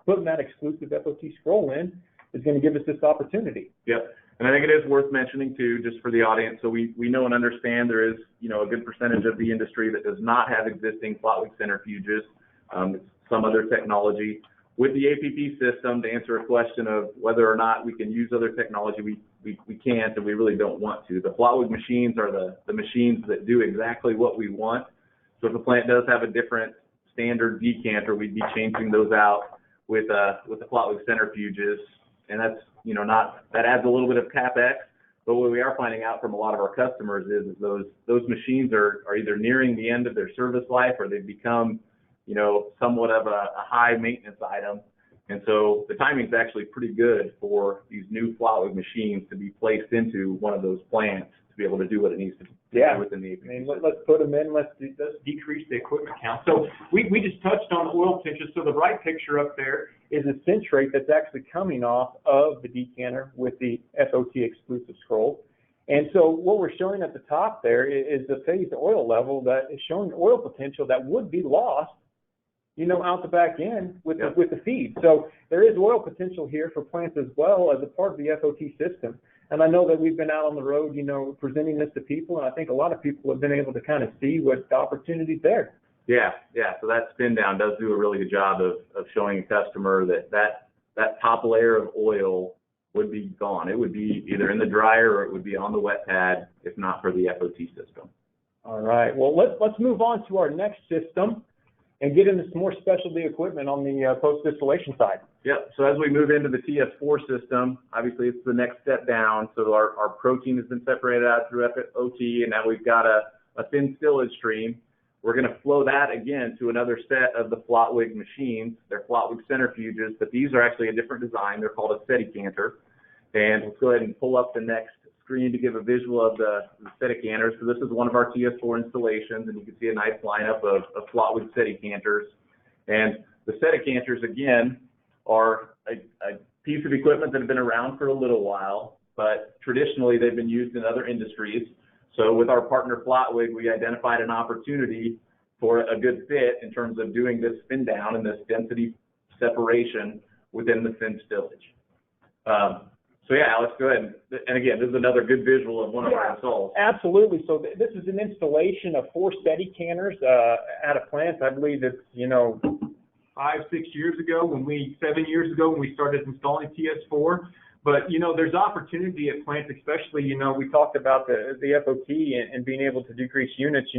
putting that exclusive SOT scroll in is going to give us this opportunity. Yep. And I think it is worth mentioning too, just for the audience, so we know and understand there is, a good percentage of the industry that does not have existing Slotwood centrifuges, some other technology. With the APP system, to answer a question of whether or not we can use other technology, we can't, and we really don't want to. The Slotwood machines are the machines that do exactly what we want. So if a plant does have a different standard decanter, we'd be changing those out with the Slotwood centrifuges, and that's, that adds a little bit of CapEx. But what we are finding out from a lot of our customers is those machines are either nearing the end of their service life, or they've become, somewhat of a high maintenance item. And so the timing is actually pretty good for these new Slotwood machines to be placed into one of those plants to be able to do what it needs to do within the APP. Let's put them in. Let's decrease the equipment count. So we just touched on oil pinches. So the right picture up there is a cinch rate that's actually coming off of the decanter with the SOT exclusive scroll. And so what we're showing at the top there is the phased oil level that is showing oil potential that would be lost, out the back end with the feed. So there is oil potential here for plants as well as a part of the SOT system. And I know that we've been out on the road, presenting this to people, and I think a lot of people have been able to kind of see what the opportunity's there. Yeah. So that spin down does do a really good job of showing a customer that top layer of oil would be gone. It would be either in the dryer or it would be on the wet pad if not for the SOT system. All right. Well, let's move on to our next system and get into some more specialty equipment on the post-distillation side. Yep. So as we move into the Ts4 system, obviously it's the next step down. So our protein has been separated out through OT, and now we've got a thin stillage stream. We're going to flow that again to another set of the Slotwood machines. They're Slotwood centrifuges, but these are actually a different design. They're called a Steady-Canter. And let's go ahead and pull up the next screen to give a visual of the Steady-Canters. So this is one of our Ts4 installations, and you can see a nice lineup of Slotwood Steady-Canters. And the Steady-Canters, again, are a piece of equipment that has been around for a little while, but traditionally they've been used in other industries. So with our partner Slotwood, we identified an opportunity for a good fit in terms of doing this spin down and this density separation within the thin stillage. So yeah, Alex, go ahead. And again, this is another good visual of one of our installs. Absolutely. So this is an installation of 4 Steady-Canters at a plant. I believe it's, 7 years ago when we started installing Ts4. But, there's opportunity at plants, especially, we talked about the FOT and being able to decrease units.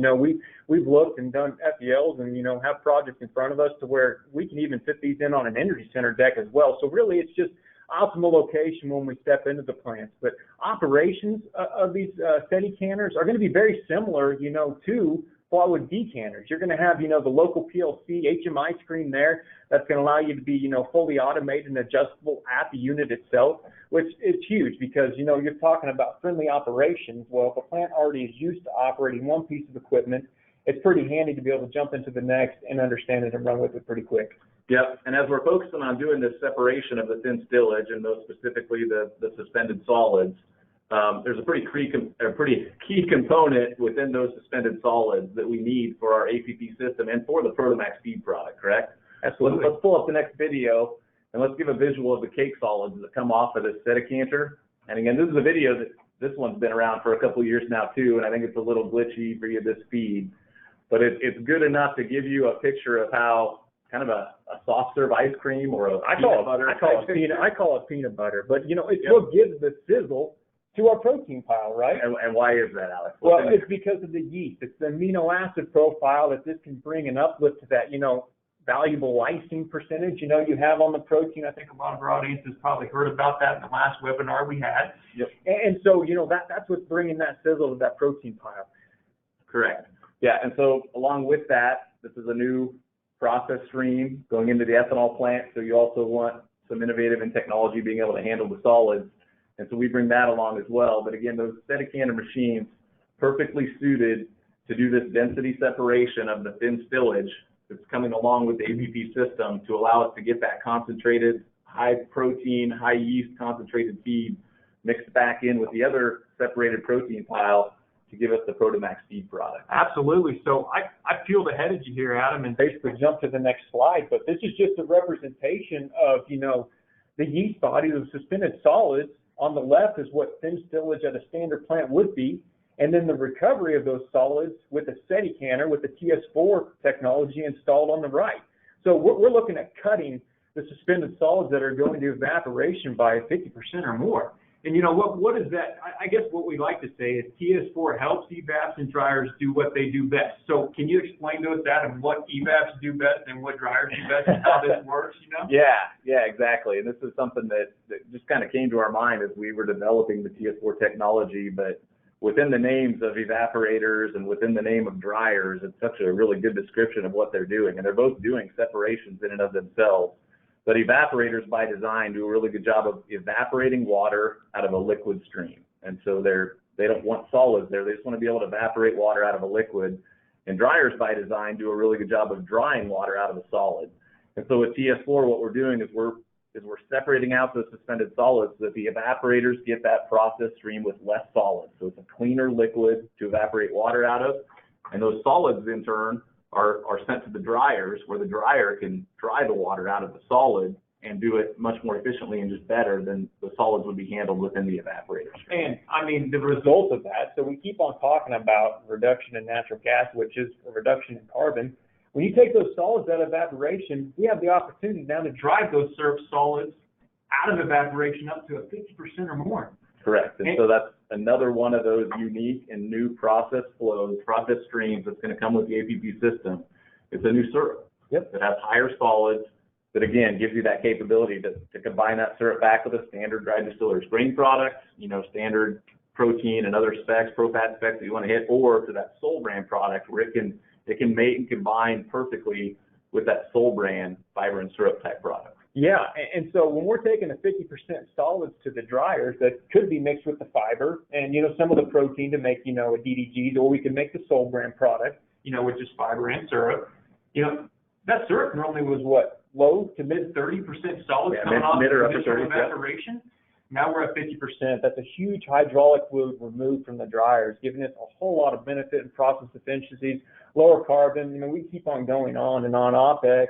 We've looked and done FELs and, have projects in front of us to where we can even fit these in on an energy center deck as well. So really it's just optimal location when we step into the plants. But operations of these Steady-Canters are going to be very similar, to Slotwood decanters. You're going to have, the local PLC HMI screen there that's going to allow you to be, fully automated and adjustable at the unit itself, which is huge because, you're talking about friendly operations. Well, if a plant already is used to operating one piece of equipment, it's pretty handy to be able to jump into the next and understand it and run with it pretty quick. Yep, and as we're focusing on doing this separation of the thin stillage and those specifically the suspended solids, there's a pretty key component within those suspended solids that we need for our APP system and for the Protomax feed product, correct? Absolutely. Let's pull up the next video and let's give a visual of the cake solids that come off of this Steady-Canter. And again, this is a video that this one's been around for a couple of years now too, and I think it's a little glitchy for you this feed, but it's good enough to give you a picture of how kind of a soft serve ice cream or peanut butter. I call it peanut butter, but it's what gives the sizzle to our protein pile, right? And why is that, Alex? Well, it's because of the yeast. It's the amino acid profile that this can bring an uplift to that, valuable lysine percentage, you have on the protein. I think a lot of our audience has probably heard about that in the last webinar we had. Yep. And so, that's what's bringing that sizzle to that protein pile. Correct. Yeah, and so along with that, this is a new process stream going into the ethanol plant. So you also want some innovative in technology being able to handle the solids. And so we bring that along as well. But again, those Steady-Canter machines perfectly suited to do this density separation of the thin stillage that's coming along with the APP system to allow us to get that concentrated, high protein, high yeast concentrated feed mixed back in with the other separated protein pile to give us the Protomax feed product. Absolutely. So I peeled ahead of you here, Adam, and basically jumped to the next slide. But this is just a representation of, the yeast body, the suspended solids. On the left is what thin stillage at a standard plant would be. And then the recovery of those solids with a SETI canner with the Ts4 technology installed on the right. So we're looking at cutting the suspended solids that are going to evaporation by 50% or more. And what is that? I guess what we like to say is Ts4 helps evapes and dryers do what they do best. So can you explain to us, Adam, what evapes do best and what dryers do best and how this works, Yeah, exactly. And this is something that just kind of came to our mind as we were developing the Ts4 technology, but within the names of evaporators and within the name of dryers, it's such a really good description of what they're doing. And they're both doing separations in and of themselves. But evaporators by design do a really good job of evaporating water out of a liquid stream. And so they don't want solids there. They just want to be able to evaporate water out of a liquid. And dryers by design do a really good job of drying water out of a solid. And so with Ts4, what we're doing is we're separating out those suspended solids so that the evaporators get that process stream with less solids. So it's a cleaner liquid to evaporate water out of. And those solids, in turn, are sent to the dryers, where the dryer can dry the water out of the solid and do it much more efficiently and just better than the solids would be handled within the evaporator. And I mean, the result of that, so we keep on talking about reduction in natural gas, which is a reduction in carbon. When you take those solids out of evaporation, we have the opportunity now to drive those surf solids out of evaporation up to a 50% or more. Correct. And so that's another one of those unique and new process flows, process streams that's going to come with the APP system. It's a new syrup that has higher solids that, again, gives you that capability to combine that syrup back with a standard dry distillers grain product, standard protein and other specs, pro-fat specs that you want to hit, or to that Sol brand product where it can mate and combine perfectly with that Sol brand fiber and syrup type product. Yeah, and so when we're taking the 50% solids to the dryers, that could be mixed with the fiber and, some of the protein to make, a DDGs, or we can make the Sol brand product, which is fiber and syrup. That syrup normally was what, low to mid 30% solids coming off the evaporation. Now we're at 50%. That's a huge hydraulic fluid removed from the dryers, giving us a whole lot of benefit and process efficiencies, lower carbon. We keep on going on and on, OPEX,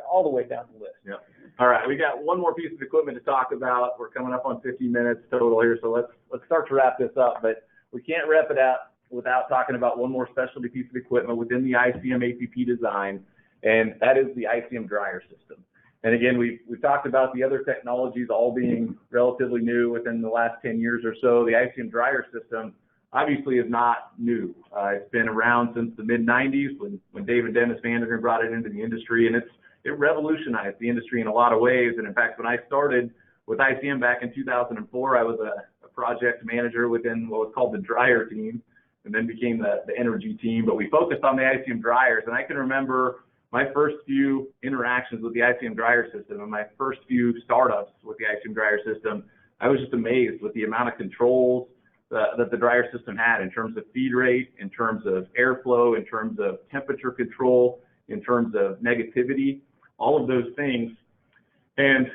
all the way down the list. Yeah. All right, we got one more piece of equipment to talk about. We're coming up on 50 minutes total here, so let's start to wrap this up. But we can't wrap it up without talking about one more specialty piece of equipment within the ICM APP design, and that is the ICM Dryer System. And again, we've talked about the other technologies all being relatively new within the last 10 years or so. The ICM Dryer System obviously is not new. It's been around since the mid-90s when David Dennis Vandergren brought it into the industry, and it revolutionized the industry in a lot of ways. And in fact, when I started with ICM back in 2004, I was a project manager within what was called the dryer team, and then became the energy team. But we focused on the ICM dryers, and I can remember my first few interactions with the ICM Dryer System and my first few startups with the ICM Dryer System. I was just amazed with the amount of controls that the dryer system had in terms of feed rate, in terms of airflow, in terms of temperature control, in terms of negativity, all of those things. And,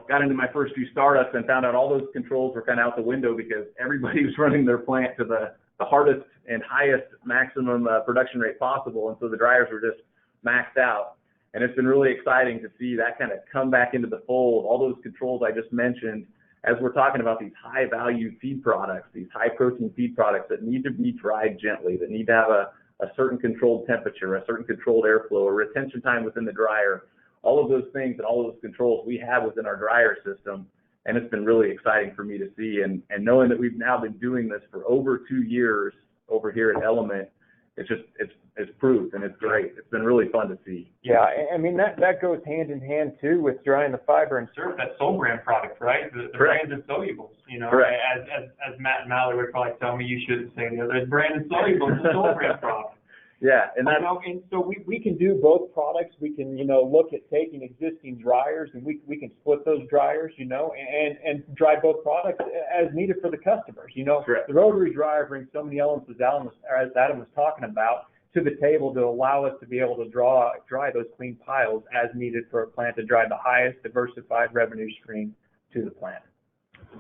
got into my first few startups and found out all those controls were kind of out the window because everybody was running their plant to the hardest and highest maximum production rate possible. And so the dryers were just maxed out. And it's been really exciting to see that kind of come back into the fold, all those controls I just mentioned, as we're talking about these high value feed products, these high protein feed products that need to be dried gently, that need to have a certain controlled temperature, a certain controlled airflow, a retention time within the dryer. All of those things and all of those controls we have within our dryer system. And it's been really exciting for me to see. And knowing that we've now been doing this for over 2 years over here at Element, it's proved, and it's great. It's been really fun to see. Yeah, I mean, that goes hand in hand, too, with drying the fiber and syrup, that Sol brand product, right? The branded solubles, as Matt and Mallory would probably tell me, you shouldn't say the other. It's branded solubles, the Sol brand product. Yeah, and and so we can do both products. We can, look at taking existing dryers and we can split those dryers, and dry both products as needed for the customers. Correct. The rotary dryer brings so many elements, as Adam was talking about, to the table to allow us to be able to dry those clean piles as needed for a plant to drive the highest diversified revenue stream to the plant.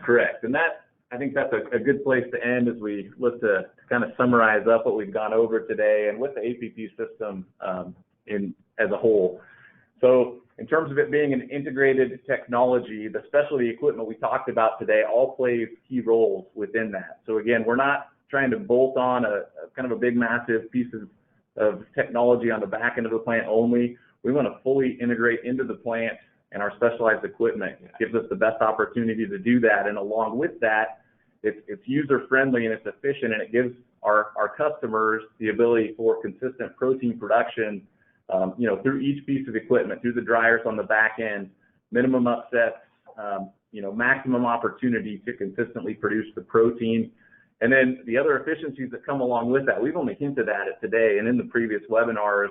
Correct. And that I think that's a good place to end as we look to kind of summarize up what we've gone over today and with the APP system as a whole. So in terms of it being an integrated technology, the specialty equipment we talked about today all plays key roles within that. So again, we're not trying to bolt on a kind of a big, massive piece of technology on the back end of the plant only. We want to fully integrate into the plant, and our specialized equipment gives us the best opportunity to do that. And along with that, it's user-friendly and it's efficient, and it gives our customers the ability for consistent protein production, through each piece of equipment, through the dryers on the back end, minimum upsets, maximum opportunity to consistently produce the protein. And then the other efficiencies that come along with that, we've only hinted at it today, and in the previous webinars,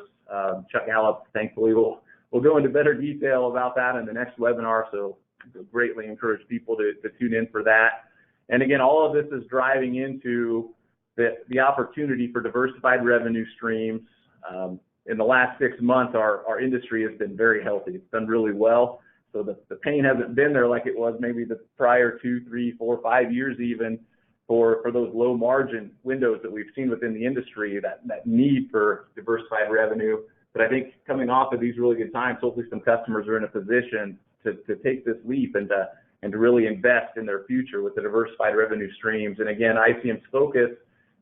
Chuck Gallup, thankfully, will go into better detail about that in the next webinar, so greatly encourage people to tune in for that. And again, all of this is driving into the opportunity for diversified revenue streams. In the last 6 months, our industry has been very healthy. It's done really well. So the pain hasn't been there like it was maybe the prior 2, 3, 4, 5 years even for those low margin windows that we've seen within the industry, that need for diversified revenue. But I think coming off of these really good times, hopefully some customers are in a position to take this leap and to really invest in their future with the diversified revenue streams. And again, ICM's focus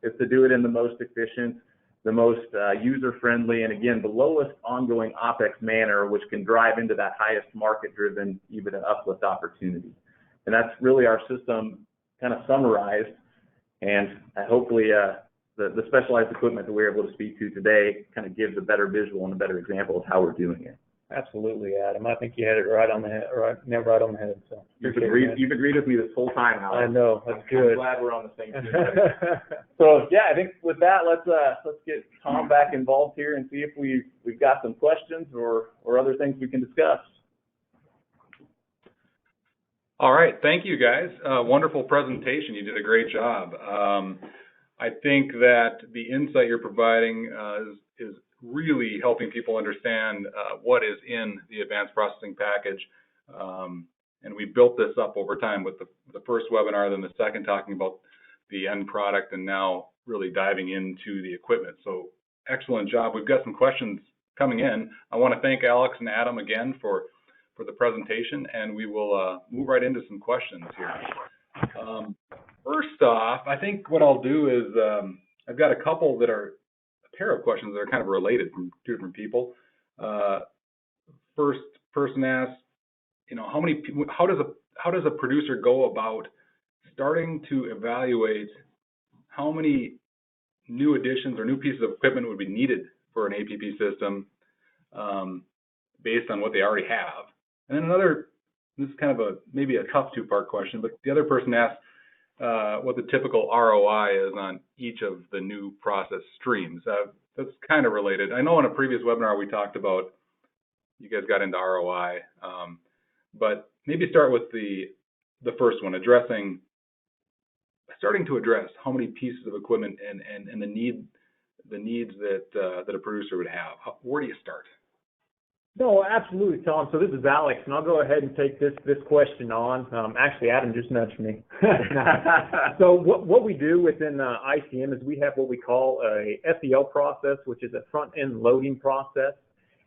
is to do it in the most efficient, the most user-friendly, and again, the lowest ongoing OPEX manner, which can drive into that highest market-driven EBITDA uplift opportunity. And that's really our system kind of summarized, and hopefully the specialized equipment that we're able to speak to today kind of gives a better visual and a better example of how we're doing it. Absolutely, Adam. I think you had it right on the head. Right on the head. So you've agreed with me this whole time, Alex. I know, that's good. I'm glad we're on the same team. So yeah, I think with that, let's get Tom back involved here and see if we've got some questions or other things we can discuss. All right, thank you guys. Wonderful presentation. You did a great job. I think that the insight you're providing is really helping people understand what is in the advanced processing package. And we built this up over time with the first webinar, then the second talking about the end product, and now really diving into the equipment. So excellent job. We've got some questions coming in. I want to thank Alex and Adam again for the presentation, and we will move right into some questions here. First off, I think what I'll do is I've got a couple that are a pair of questions that are kind of related from two different people. First person asks, how does a producer go about starting to evaluate how many new additions or new pieces of equipment would be needed for an APP system based on what they already have? And then this is kind of maybe a tough two-part question, but the other person asked what the typical ROI is on each of the new process streams. That's kind of related. I know in a previous webinar we talked about, you guys got into ROI, but maybe start with the first one, starting to address how many pieces of equipment and the needs that a producer would have. Where do you start? No, absolutely, Tom. So this is Alex, and I'll go ahead and take this question on. Actually, Adam just nudged me. So what we do within ICM is we have what we call a FEL process, which is a front-end loading process.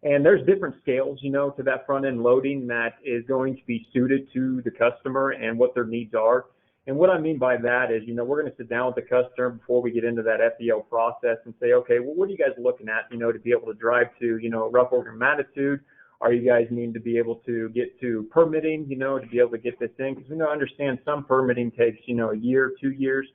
And there's different scales, to that front-end loading that is going to be suited to the customer and what their needs are. And what I mean by that is, we're going to sit down with the customer before we get into that FEL process and say, okay, well, what are you guys looking at, to be able to drive to, rough order of magnitude? Are you guys needing to be able to get to permitting, to be able to get this in? Because we understand some permitting takes, a year, 2 years,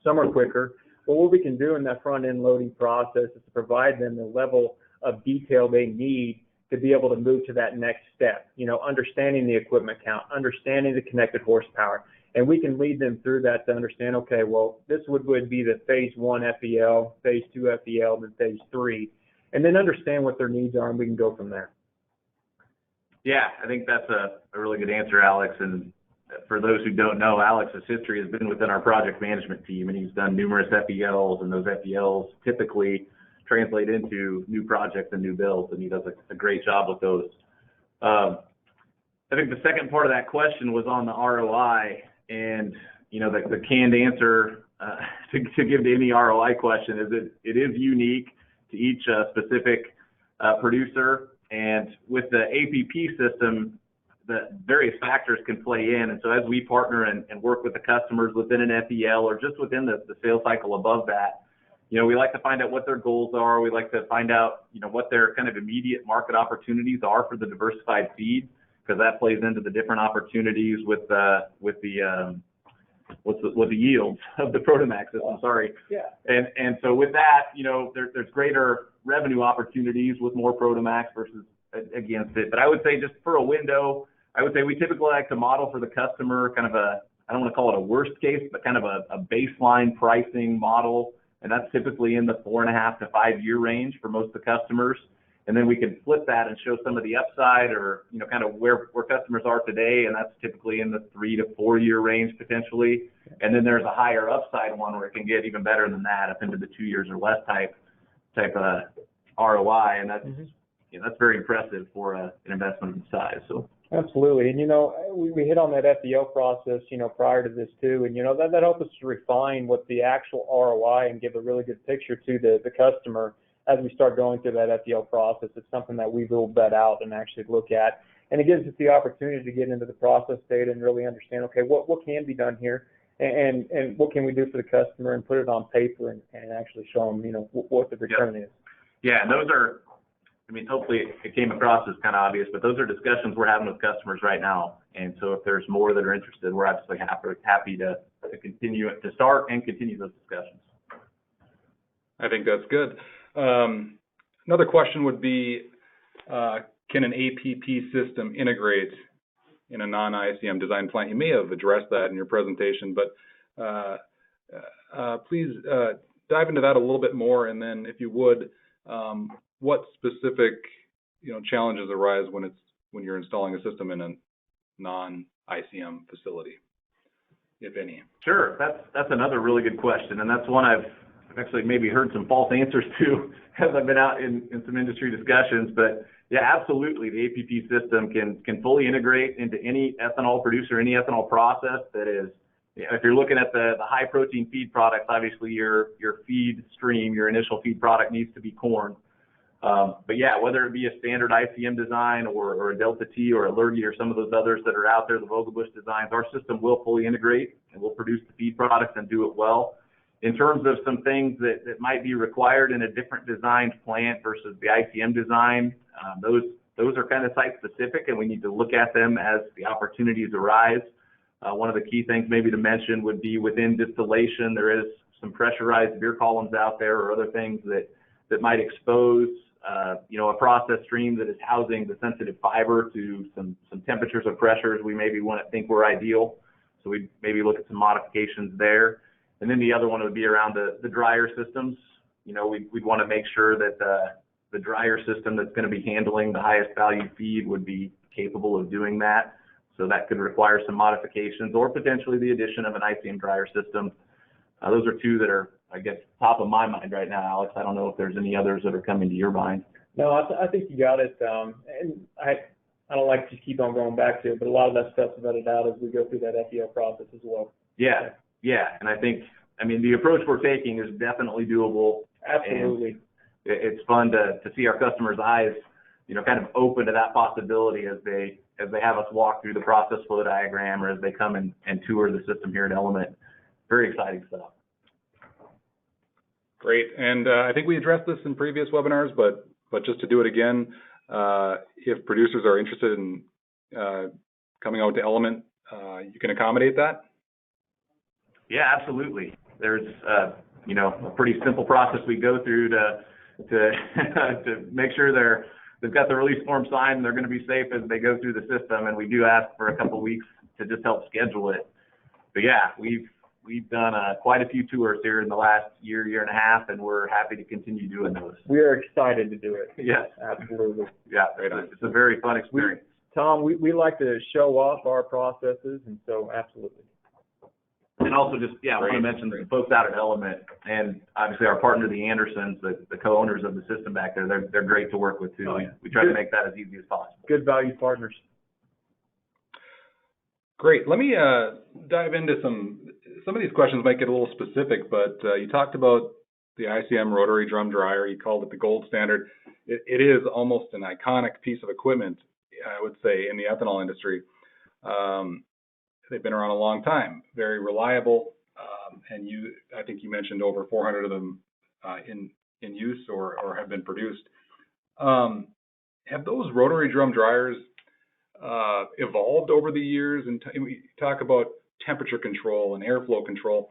some are quicker. But what we can do in that front-end loading process is to provide them the level of detail they need to be able to move to that next step, understanding the equipment count, understanding the connected horsepower. And we can lead them through that to understand, okay, well, this would be the phase 1 FEL, phase 2 FEL, then phase 3, and then understand what their needs are, and we can go from there. Yeah, I think that's a really good answer, Alex. And for those who don't know, Alex's history has been within our project management team, and he's done numerous FELs, and those FELs typically translate into new projects and new builds, and he does a great job with those. I think the second part of that question was on the ROI. And, the canned answer to give to any ROI question is it is unique to each specific producer. And with the APP system, the various factors can play in. And so as we partner and work with the customers within an FEL or just within the sales cycle above that, we like to find out what their goals are. We like to find out, what their kind of immediate market opportunities are for the diversified feed, because that plays into the different opportunities with the yields of the Protomax system. Sorry. Yeah. And so with that, there's greater revenue opportunities with more Protomax versus against it. But I would say just for a window, I would say we typically like to model for the customer kind of I don't want to call it a worst case, but kind of a baseline pricing model. And that's typically in the 4.5 to 5 year range for most of the customers. And then we can flip that and show some of the upside or, kind of where customers are today. And that's typically in the 3 to 4 year range potentially. And then there's a higher upside one where it can get even better than that, up into the 2 years or less type of ROI. And that's, that's very impressive for an investment of the size. So. Absolutely. And, we hit on that FEL process, prior to this too. And, that helps us to refine what the actual ROI and give a really good picture to the customer as we start going through that FEL process. It's something that we will vet out and actually look at. And it gives us the opportunity to get into the process data and really understand, okay, what can be done here and what can we do for the customer and put it on paper and actually show them, what the return is. Yeah, and those are, hopefully it came across as kind of obvious, but those are discussions we're having with customers right now. And so if there's more that are interested, we're absolutely happy to continue to start and continue those discussions. I think that's good. Another question would be, can an APP system integrate in a non-ICM design plant? You may have addressed that in your presentation, but please dive into that a little bit more. And then if you would, what specific challenges arise when you're installing a system in a non-ICM facility, if any? Sure, that's another really good question, and that's one I've actually maybe heard some false answers to as I've been out in some industry discussions. But yeah, absolutely, the APP system can fully integrate into any ethanol producer, any ethanol process that is. If you're looking at the high protein feed products, obviously your feed stream, your initial feed product needs to be corn. But yeah, whether it be a standard ICM design or a Delta T or a Lurgy or some of those others that are out there, the Vogelbush designs, our system will fully integrate and will produce the feed products and do it well. In terms of some things that might be required in a different designed plant versus the ICM design, those are kind of site specific, and we need to look at them as the opportunities arise. One of the key things maybe to mention would be within distillation, there is some pressurized beer columns out there or other things that might expose a process stream that is housing the sensitive fiber to some temperatures or pressures we maybe wouldn't think were ideal. So we'd maybe look at some modifications there. And then the other one would be around the dryer systems. We'd want to make sure that the dryer system that's going to be handling the highest value feed would be capable of doing that. So that could require some modifications or potentially the addition of an ICM dryer system. Those are two that are, I guess, top of my mind right now, Alex. I don't know if there's any others that are coming to your mind. No, I think you got it. And I don't like to keep on going back to it, but a lot of that stuff's vetted out as we go through that FEL process as well. Yeah. And I think, the approach we're taking is definitely doable. Absolutely. It's fun to see our customers' eyes, kind of open to that possibility as they have us walk through the process flow diagram or as they come and tour the system here at Element. Very exciting stuff. Great. And I think we addressed this in previous webinars, but just to do it again, if producers are interested in coming out to Element, you can accommodate that? Yeah, absolutely. There's a pretty simple process we go through to make sure they've got the release form signed and they're going to be safe as they go through the system. And we do ask for a couple of weeks to just help schedule it. But yeah, we've done quite a few tours here in the last year and a half, and we're happy to continue doing those. We are excited to do it. Yes, absolutely. Yeah, it's a very fun experience. Tom, we like to show off our processes, and so absolutely. And also just, I want to mention the folks out at Element and obviously our partner, the Andersons, the co-owners of the system back there, they're great to work with too. Oh, yeah. We try to make that as easy as possible. Good value partners. Great. Let me dive into some some of these questions might get a little specific, but you talked about the ICM rotary drum dryer. You called it the gold standard. It is almost an iconic piece of equipment, I would say, in the ethanol industry. They've been around a long time, very reliable, and I think you mentioned over 400 of them in use or have been produced. Have those rotary drum dryers evolved over the years? And we talk about temperature control and airflow control,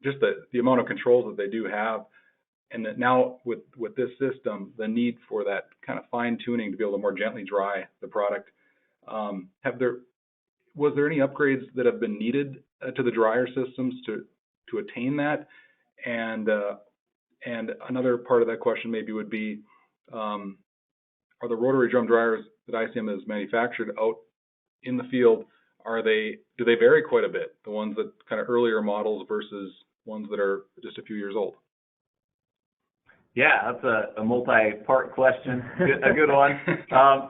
just the amount of controls that they do have, and that now with this system, the need for that kind of fine tuning to be able to more gently dry the product. Was there any upgrades that have been needed to the dryer systems to attain that? And another part of that question maybe would be, are the rotary drum dryers that ICM has manufactured out in the field, do they vary quite a bit, the ones that kind of earlier models versus ones that are just a few years old? Yeah, that's a multi-part question, a good one.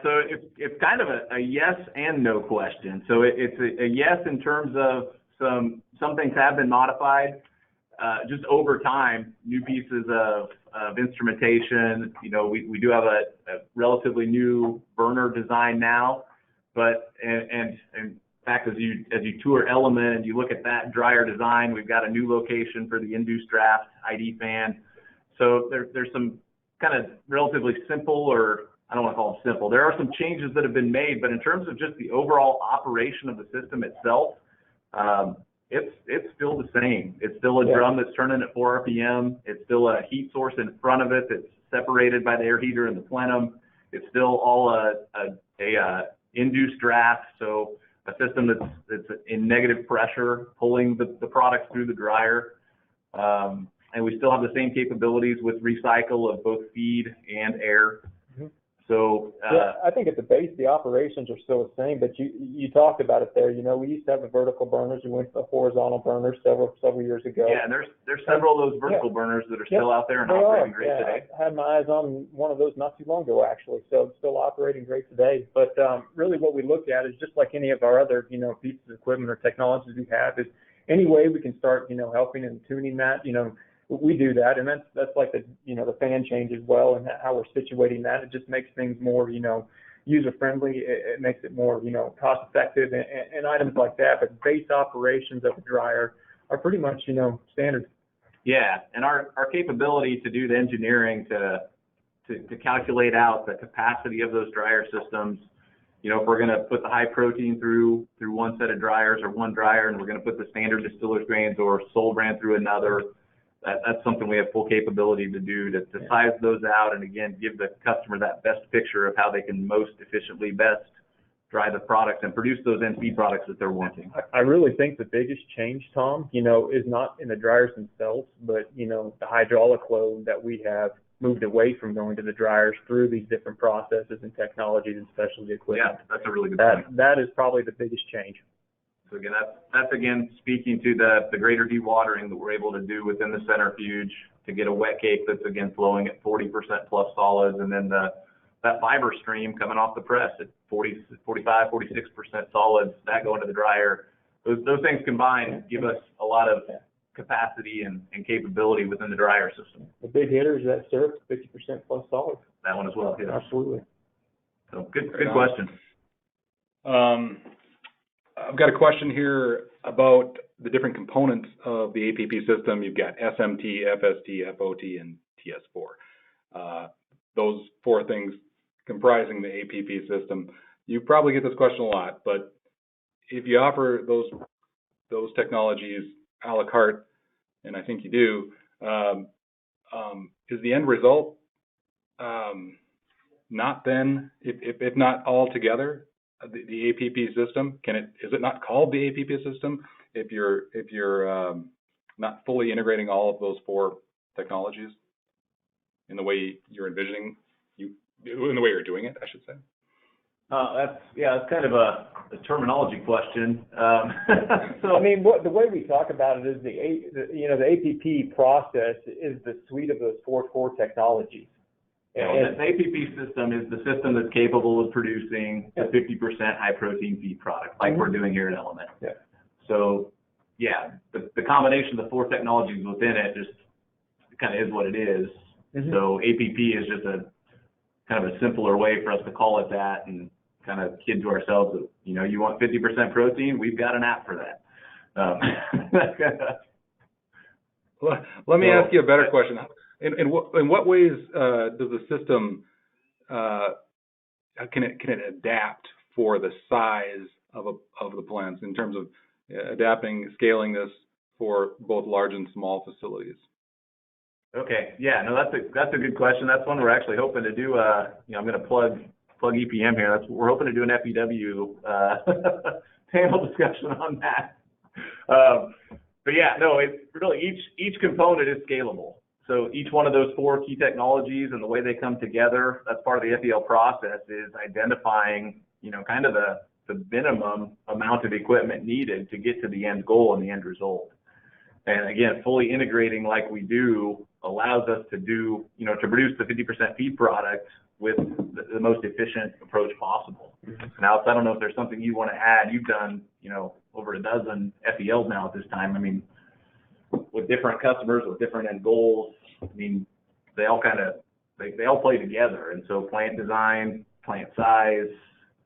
So it's kind of a yes and no question. So it's a yes in terms of some things have been modified just over time, new pieces of instrumentation. You know, we do have a relatively new burner design now, but and in fact, as you tour Element and you look at that dryer design, we've got a new location for the induced draft ID fan. So there's some kind of relatively simple, or I don't want to call them simple. There are some changes that have been made, but in terms of just the overall operation of the system itself, it's still the same. It's still a drum that's turning at 4 RPM. It's still a heat source in front of it that's separated by the air heater and the plenum. It's still all a induced draft, so a system that's in negative pressure, pulling the product through the dryer. And we still have the same capabilities with recycle of both feed and air. So I think at the base, the operations are still the same, but you talked about it there. You know, we used to have the vertical burners. We went to the horizontal burners several years ago. Yeah, and there's several of those vertical burners that are still out there and operating great today. I had my eyes on one of those not too long ago, actually, so it's still operating great today. But really what we look at is just like any of our other, pieces of equipment or technologies we have, is any way we can start, helping and tuning that, we do that, and that's like the the fan change as well, and how we're situating that. It just makes things more user friendly. It makes it more cost effective and items like that. But base operations of the dryer are pretty much standard. Yeah, and our capability to do the engineering to calculate out the capacity of those dryer systems. If we're going to put the high protein through one set of dryers or one dryer, and we're going to put the standard distiller's grains or Sol brand through another. That's something we have full capability to do, to size those out and, again, give the customer that best picture of how they can most efficiently best dry the product and produce those end feed products that they're wanting. I really think the biggest change, Tom, is not in the dryers themselves, but, the hydraulic load that we have moved away from going to the dryers through these different processes and technologies and specialty equipment. Yeah, that's a really good point. That is probably the biggest change. So again, that's again speaking to the greater dewatering that we're able to do within the centrifuge to get a wet cake that's again flowing at 40% plus solids, and then that fiber stream coming off the press at 40, 45, 46% solids, that going to the dryer. Those things combined give us a lot of capacity and capability within the dryer system. The big hitters that serve 50% plus solids. That one as well. Yes. Absolutely. So good question. I've got a question here about the different components of the APP system. You've got SMT, FST, FOT, and Ts4. Those four things comprising the APP system. You probably get this question a lot, but if you offer those technologies a la carte, and I think you do, is the end result not then, if not all together, the APP system? Is it not called the APP system if you're not fully integrating all of those four technologies in the way you're envisioning, in the way you're doing it, I should say? That's kind of a terminology question. So I mean, the way we talk about it is the APP process is the suite of those four core technologies. And the APP system is the system that's capable of producing a 50% high protein feed product, like we're doing here at Element. Yeah. So yeah, the combination of the 4 technologies within it just kind of is what it is. Mm-hmm. So APP is just a kind of a simpler way for us to call it that and kind of kid to ourselves that, you know, you want 50% protein, we've got an app for that. Let me ask you a better question. In what ways does the system can it adapt for the size of the plants in terms of adapting, scaling this for both large and small facilities? Okay, yeah, no, that's a good question. That's one we're actually hoping to do. You know, I'm going to plug EPM here. We're hoping to do an FEW panel discussion on that. But yeah, no, it's really each component is scalable. So each one of those 4 key technologies and the way they come together, that's part of the FEL process, is identifying, you know, kind of the minimum amount of equipment needed to get to the end goal and the end result. And again, fully integrating like we do allows us to do, you know, to produce the 50% feed product with the most efficient approach possible. Now, I don't know if there's something you want to add. You've done, you know, over a dozen FELs now at this time. I mean, with different customers, with different end goals, I mean, they all kind of, they all play together. And so plant design, plant size,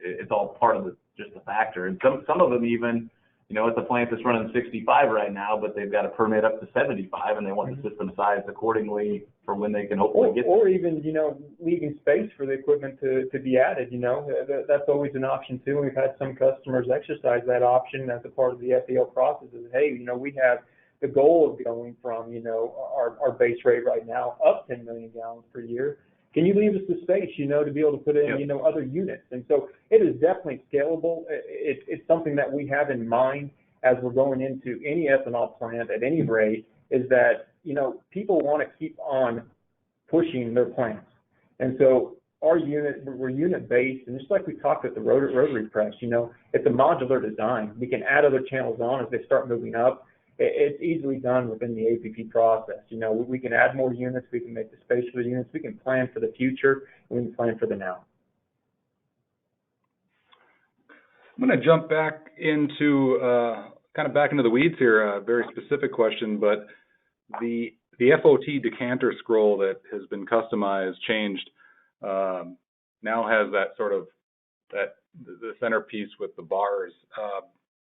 it's all part of just the factor. And some of them even, you know, it's a plant that's running 65 right now, but they've got a permit up to 75, and they want the system sized accordingly for when they can hopefully get there. Or even, you know, leaving space for the equipment to be added, you know. That's always an option, too. And we've had some customers exercise that option as a part of the FEL process. Is, hey, you know, we have the goal of going from, you know, our base rate right now up 10 million gallons per year. Can you leave us the space, you know, to be able to put in, yep, you know, other units? And so it is definitely scalable. It's something that we have in mind as we're going into any ethanol plant at any rate, is that, you know, people want to keep on pushing their plants. And so our unit, we're unit-based, and just like we talked at the Rotary Press, you know, it's a modular design. We can add other channels on as they start moving up. It's easily done within the APP process. You know, we can add more units, we can make the space for the units, we can plan for the future, and we can plan for the now. I'm going to jump back into kind of back into the weeds here. A very specific question, but the SOT decanter scroll that has been customized, changed, now has that sort of the centerpiece with the bars.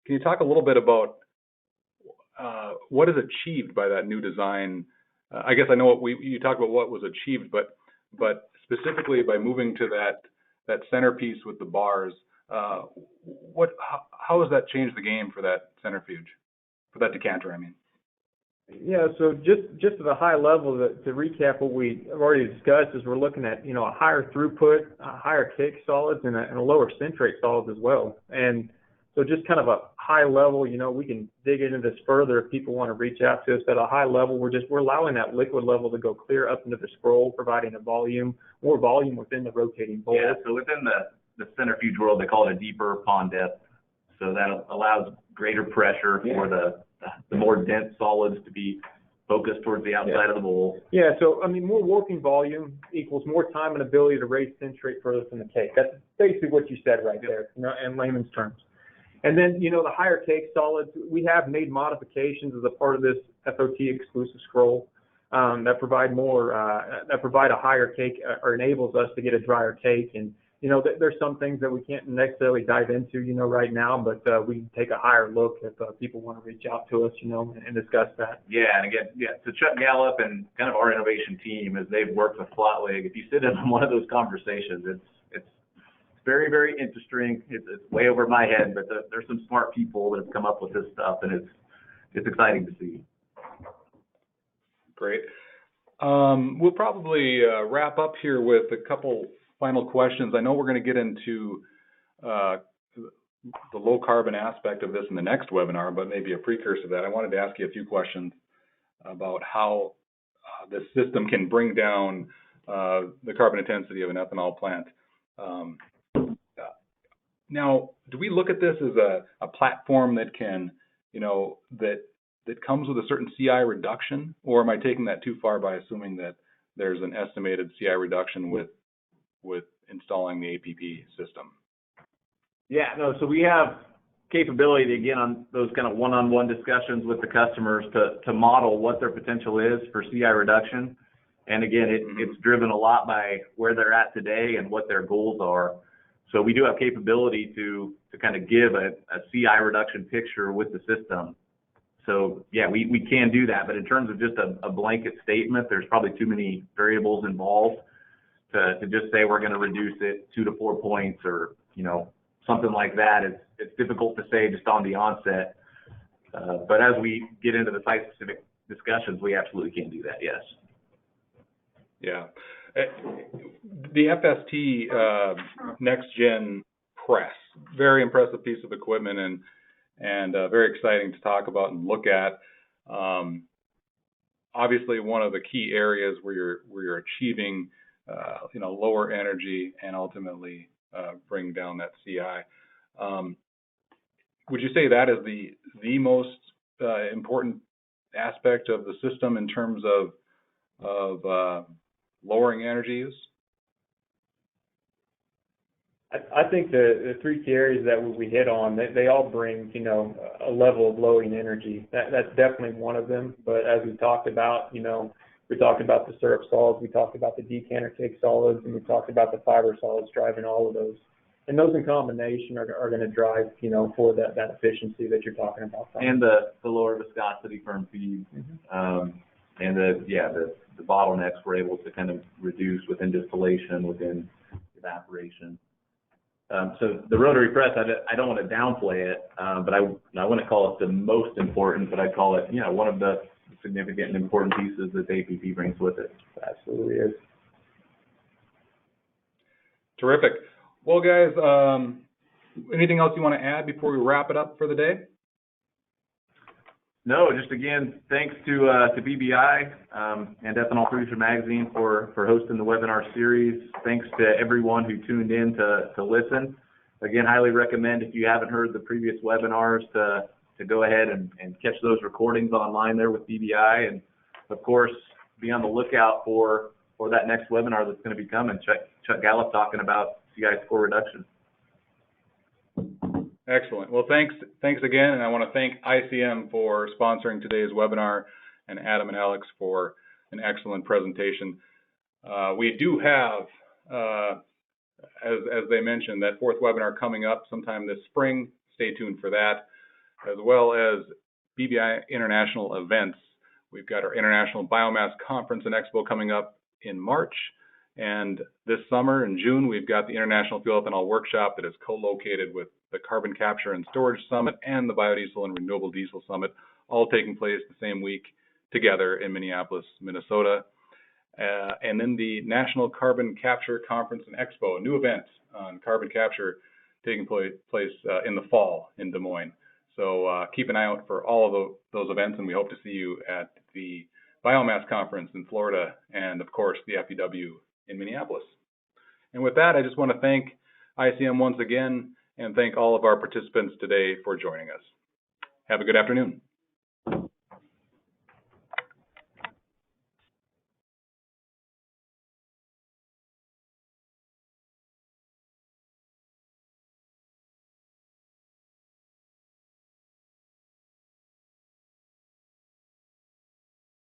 Can you talk a little bit about what is achieved by that new design? I guess I know you talked about what was achieved, but specifically by moving to that centerpiece with the bars, how has that changed the game for that centrifuge, for that decanter, I mean? Yeah, so just at a high level, to recap what we have already discussed, is we're looking at, you know, a higher throughput, higher cake solids, and a lower centrate solids as well. And so just kind of a high level, you know, we can dig into this further if people want to reach out to us. At a high level, we're allowing that liquid level to go clear up into the scroll, providing more volume within the rotating bowl. Yeah, so within the centrifuge world, they call it a deeper pond depth. So that allows greater pressure for the more dense solids to be focused towards the outside of the bowl. Yeah, so, I mean, more working volume equals more time and ability to raise centrate further from the cake. That's basically what you said right there, you know, in layman's terms. And then, you know, the higher cake solids, we have made modifications as a part of this SOT exclusive scroll that provide a higher cake or enables us to get a drier cake. And, you know, there's some things that we can't necessarily dive into, you know, right now, but we can take a higher look if people want to reach out to us, you know, and discuss that. Yeah, and again, so Chuck Gallup and kind of our innovation team, as they've worked with Slotwood, if you sit in on one of those conversations, it's very, very interesting. It's way over my head, but there's some smart people that have come up with this stuff, and it's exciting to see. Great. We'll probably wrap up here with a couple final questions. I know we're going to get into the low carbon aspect of this in the next webinar, but maybe a precursor to that. I wanted to ask you a few questions about how this system can bring down the carbon intensity of an ethanol plant. Now, do we look at this as a platform that can, you know, that comes with a certain CI reduction, or am I taking that too far by assuming that there's an estimated CI reduction with installing the APP system? Yeah, no, so we have capability, again, on those kind of one-on-one discussions with the customers to model what their potential is for CI reduction. And again, it's driven a lot by where they're at today and what their goals are. So we do have capability to kind of give a CI reduction picture with the system. So yeah, we can do that, but in terms of just a blanket statement, there's probably too many variables involved to just say we're going to reduce it 2 to 4 points or, you know, something like that. It's difficult to say just on the onset. But as we get into the site-specific discussions, we absolutely can do that, yes. Yeah. The FST Next Gen Press, very impressive piece of equipment and very exciting to talk about and look at. Obviously, one of the key areas where you're achieving you know, lower energy and ultimately bring down that CI. Would you say that is the most important aspect of the system in terms of lowering energy use? I think the three key areas that we hit on, they all bring, you know, a level of lowering energy. That's definitely one of them. But as we talked about, you know, we talked about the syrup solids, we talked about the decanter cake solids, and we talked about the fiber solids driving all of those. And those in combination are going to drive, you know, for that efficiency that you're talking about. And the lower viscosity firm feed, and the bottlenecks we're able to kind of reduce within distillation, within evaporation. So the Rotary Press, I don't want to downplay it, but I wouldn't call it the most important, but I'd call it, you know, one of the significant and important pieces that the APP brings with it. Absolutely is. Terrific. Well, guys, anything else you want to add before we wrap it up for the day? No, just again, thanks to BBI and Ethanol Producer Magazine for hosting the webinar series. Thanks to everyone who tuned in to listen. Again, highly recommend, if you haven't heard the previous webinars, to go ahead and catch those recordings online there with BBI. And of course, be on the lookout for that next webinar that's going to be coming. Chuck Gallup talking about Ts4 reduction. Excellent. Well, thanks again, and I want to thank ICM for sponsoring today's webinar, and Adam and Alex for an excellent presentation. We do have, as they mentioned, that fourth webinar coming up sometime this spring. Stay tuned for that, as well as BBI International events. We've got our International Biomass Conference and Expo coming up in March. And this summer in June, we've got the International Fuel Ethanol Workshop that is co-located with the Carbon Capture and Storage Summit and the Biodiesel and Renewable Diesel Summit, all taking place the same week together in Minneapolis, Minnesota. And then the National Carbon Capture Conference and Expo, a new event on carbon capture taking place in the fall in Des Moines. So keep an eye out for all of those events, and we hope to see you at the Biomass Conference in Florida and, of course, the FEW in Minneapolis. And with that, I just want to thank ICM once again and thank all of our participants today for joining us. Have a good afternoon.